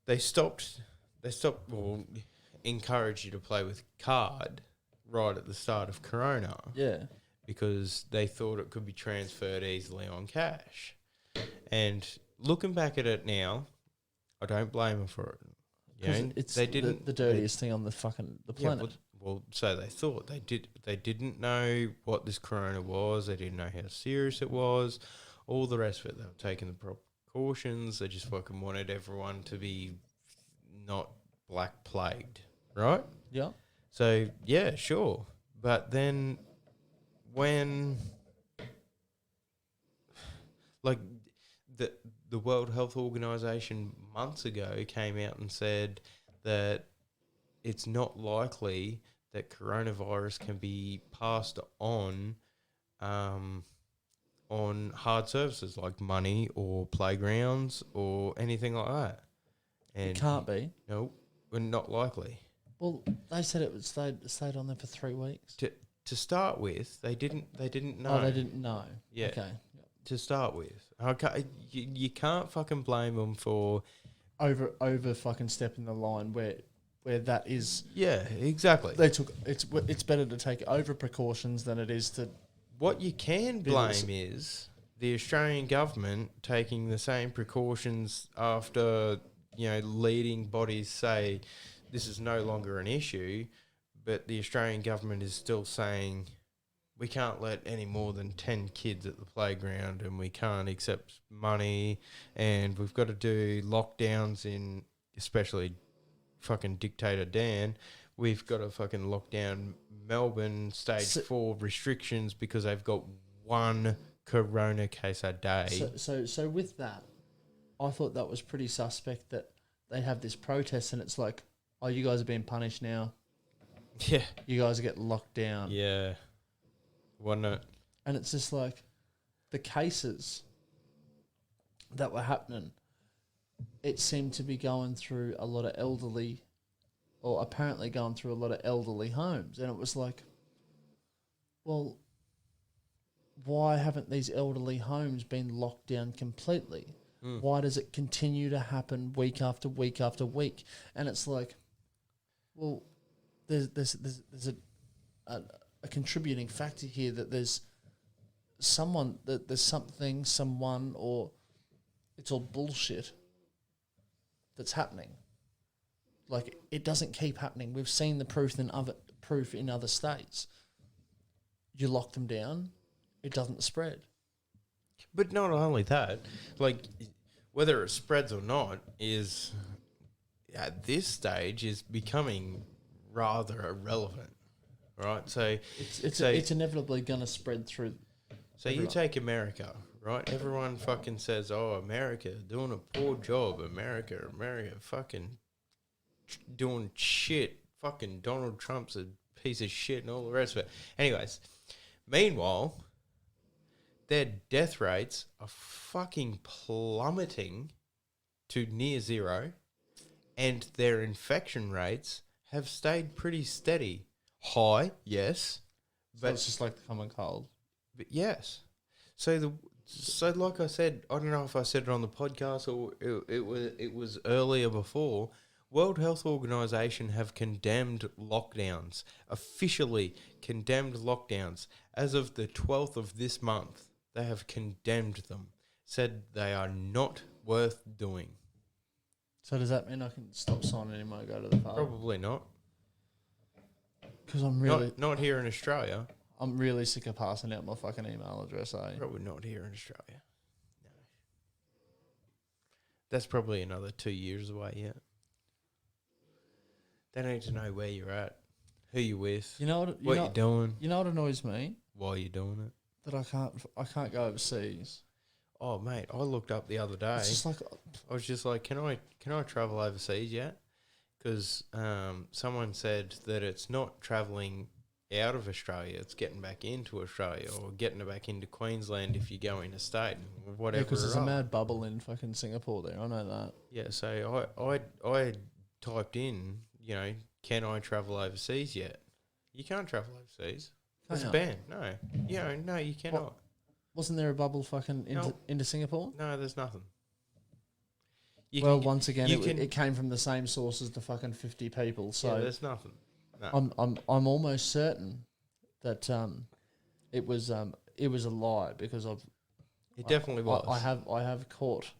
they stopped encouraged you to play with card right at the start of Corona. Yeah. because they thought it could be transferred easily on cash. And looking back at it now, I don't blame them for it. You know, It's they didn't the dirtiest thing on the planet. Well, so they thought they didn't know what this corona was. They didn't know how serious it was. All the rest of it, they were taking the precautions. They just fucking wanted everyone to be not black plagued, right? Yeah. So yeah, sure. But then when like the World Health Organization months ago came out and said that it's not likely that coronavirus can be passed on hard surfaces like money or playgrounds or anything like that. And It can't be. No, we're not likely. Well, they said it would stayed on there for 3 weeks. To start with, they didn't know. Oh, they didn't know. Yeah. Okay. To start with, okay, you can't fucking blame them for Over fucking stepping the line where that is. Yeah, exactly. They took it's better to take over precautions than it is to. What you can blame is the Australian government taking the same precautions after, you know, leading bodies say this is no longer an issue, but the Australian government is still saying we can't let any more than 10 kids at the playground and we can't accept money and we've got to do lockdowns in, especially fucking dictator Dan, we've got to fucking lock down Melbourne stage 4 restrictions because they've got one corona case a day. So with that, I thought that was pretty suspect that they have this protest and it's like, oh, you guys are being punished now. Yeah. You guys get locked down. Yeah. Wasn't it? And it's just like the cases that were happening, it seemed to be going through a lot of elderly, or apparently going through a lot of elderly homes. And it was like, well, why haven't these elderly homes been locked down completely? Why does it continue to happen week after week after week? And it's like, well, there's a contributing factor here that there's someone, that there's something, someone, or it's all bullshit that's happening. Like, it doesn't keep happening. We've seen the proof in other states. You lock them down, it doesn't spread. But not only that, like, whether it spreads or not is, at this stage, is becoming rather irrelevant, right? So it's inevitably going to spread through. So everyone. You take America, right? Everyone fucking says, oh, America doing a poor job. America fucking doing shit. Fucking Donald Trump's a piece of shit and all the rest of it. Anyways, meanwhile, their death rates are fucking plummeting to near zero, and their infection rates have stayed pretty steady. High, yes, but it's just like the common cold. But yes, so like I said, I don't know if I said it on the podcast or it was earlier before. World Health Organization have condemned lockdowns, officially condemned lockdowns. As of the 12th of this month, they have condemned them, said they are not worth doing. So does that mean I can stop signing in when I go to the pub? Probably not. Because I'm really... Not here in Australia. I'm really sick of passing out my fucking email address, eh? Probably not here in Australia. No. That's probably another 2 years away yet. They need to know where you're at, who you're with, what you're doing. You know what annoys me? Why you're doing it. That I can't go overseas. Oh, mate, I looked up the other day. It's just like... I was just like, can I travel overseas yet? Because someone said that it's not travelling out of Australia, it's getting back into Australia or getting back into Queensland if you go interstate or whatever. Because there's a mad bubble in fucking Singapore there, I know that. Yeah, so I typed in, you know, can I travel overseas yet? You can't travel overseas. It's a ban. No. No, you cannot. What? Wasn't there a bubble fucking into Singapore? No, there's nothing. Once again, it came from the same source as the fucking 50 people. So yeah, there's nothing. No. I'm almost certain that it was a lie because It definitely was. I have caught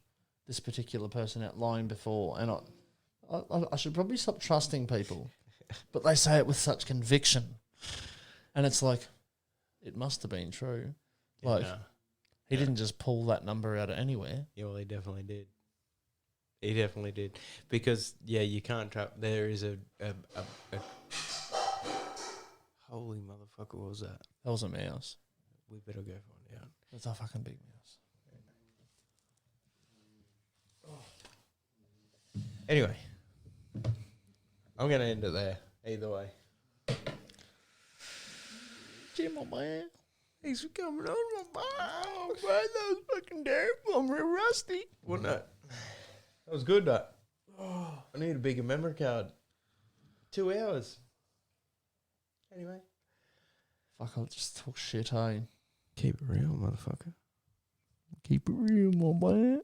this particular person out lying before, and I should probably stop trusting people, but they say it with such conviction, and it's like, it must have been true. Like, Yeah. he didn't just pull that number out of anywhere. Yeah, well, he definitely did. He definitely did. Because, yeah, you can't trap. There is a holy motherfucker, what was that? That was a mouse. We better go find out. That's a fucking big mouse. Anyway, I'm going to end it there. Either way. Jim, man. He's coming on my bar. Bro, that was fucking terrible. I'm real rusty. Wasn't it? That was good, that. Oh, I need a bigger memory card. 2 hours. Anyway. Fuck, I'll just talk shit, hey. Keep it real, motherfucker. Keep it real, my man.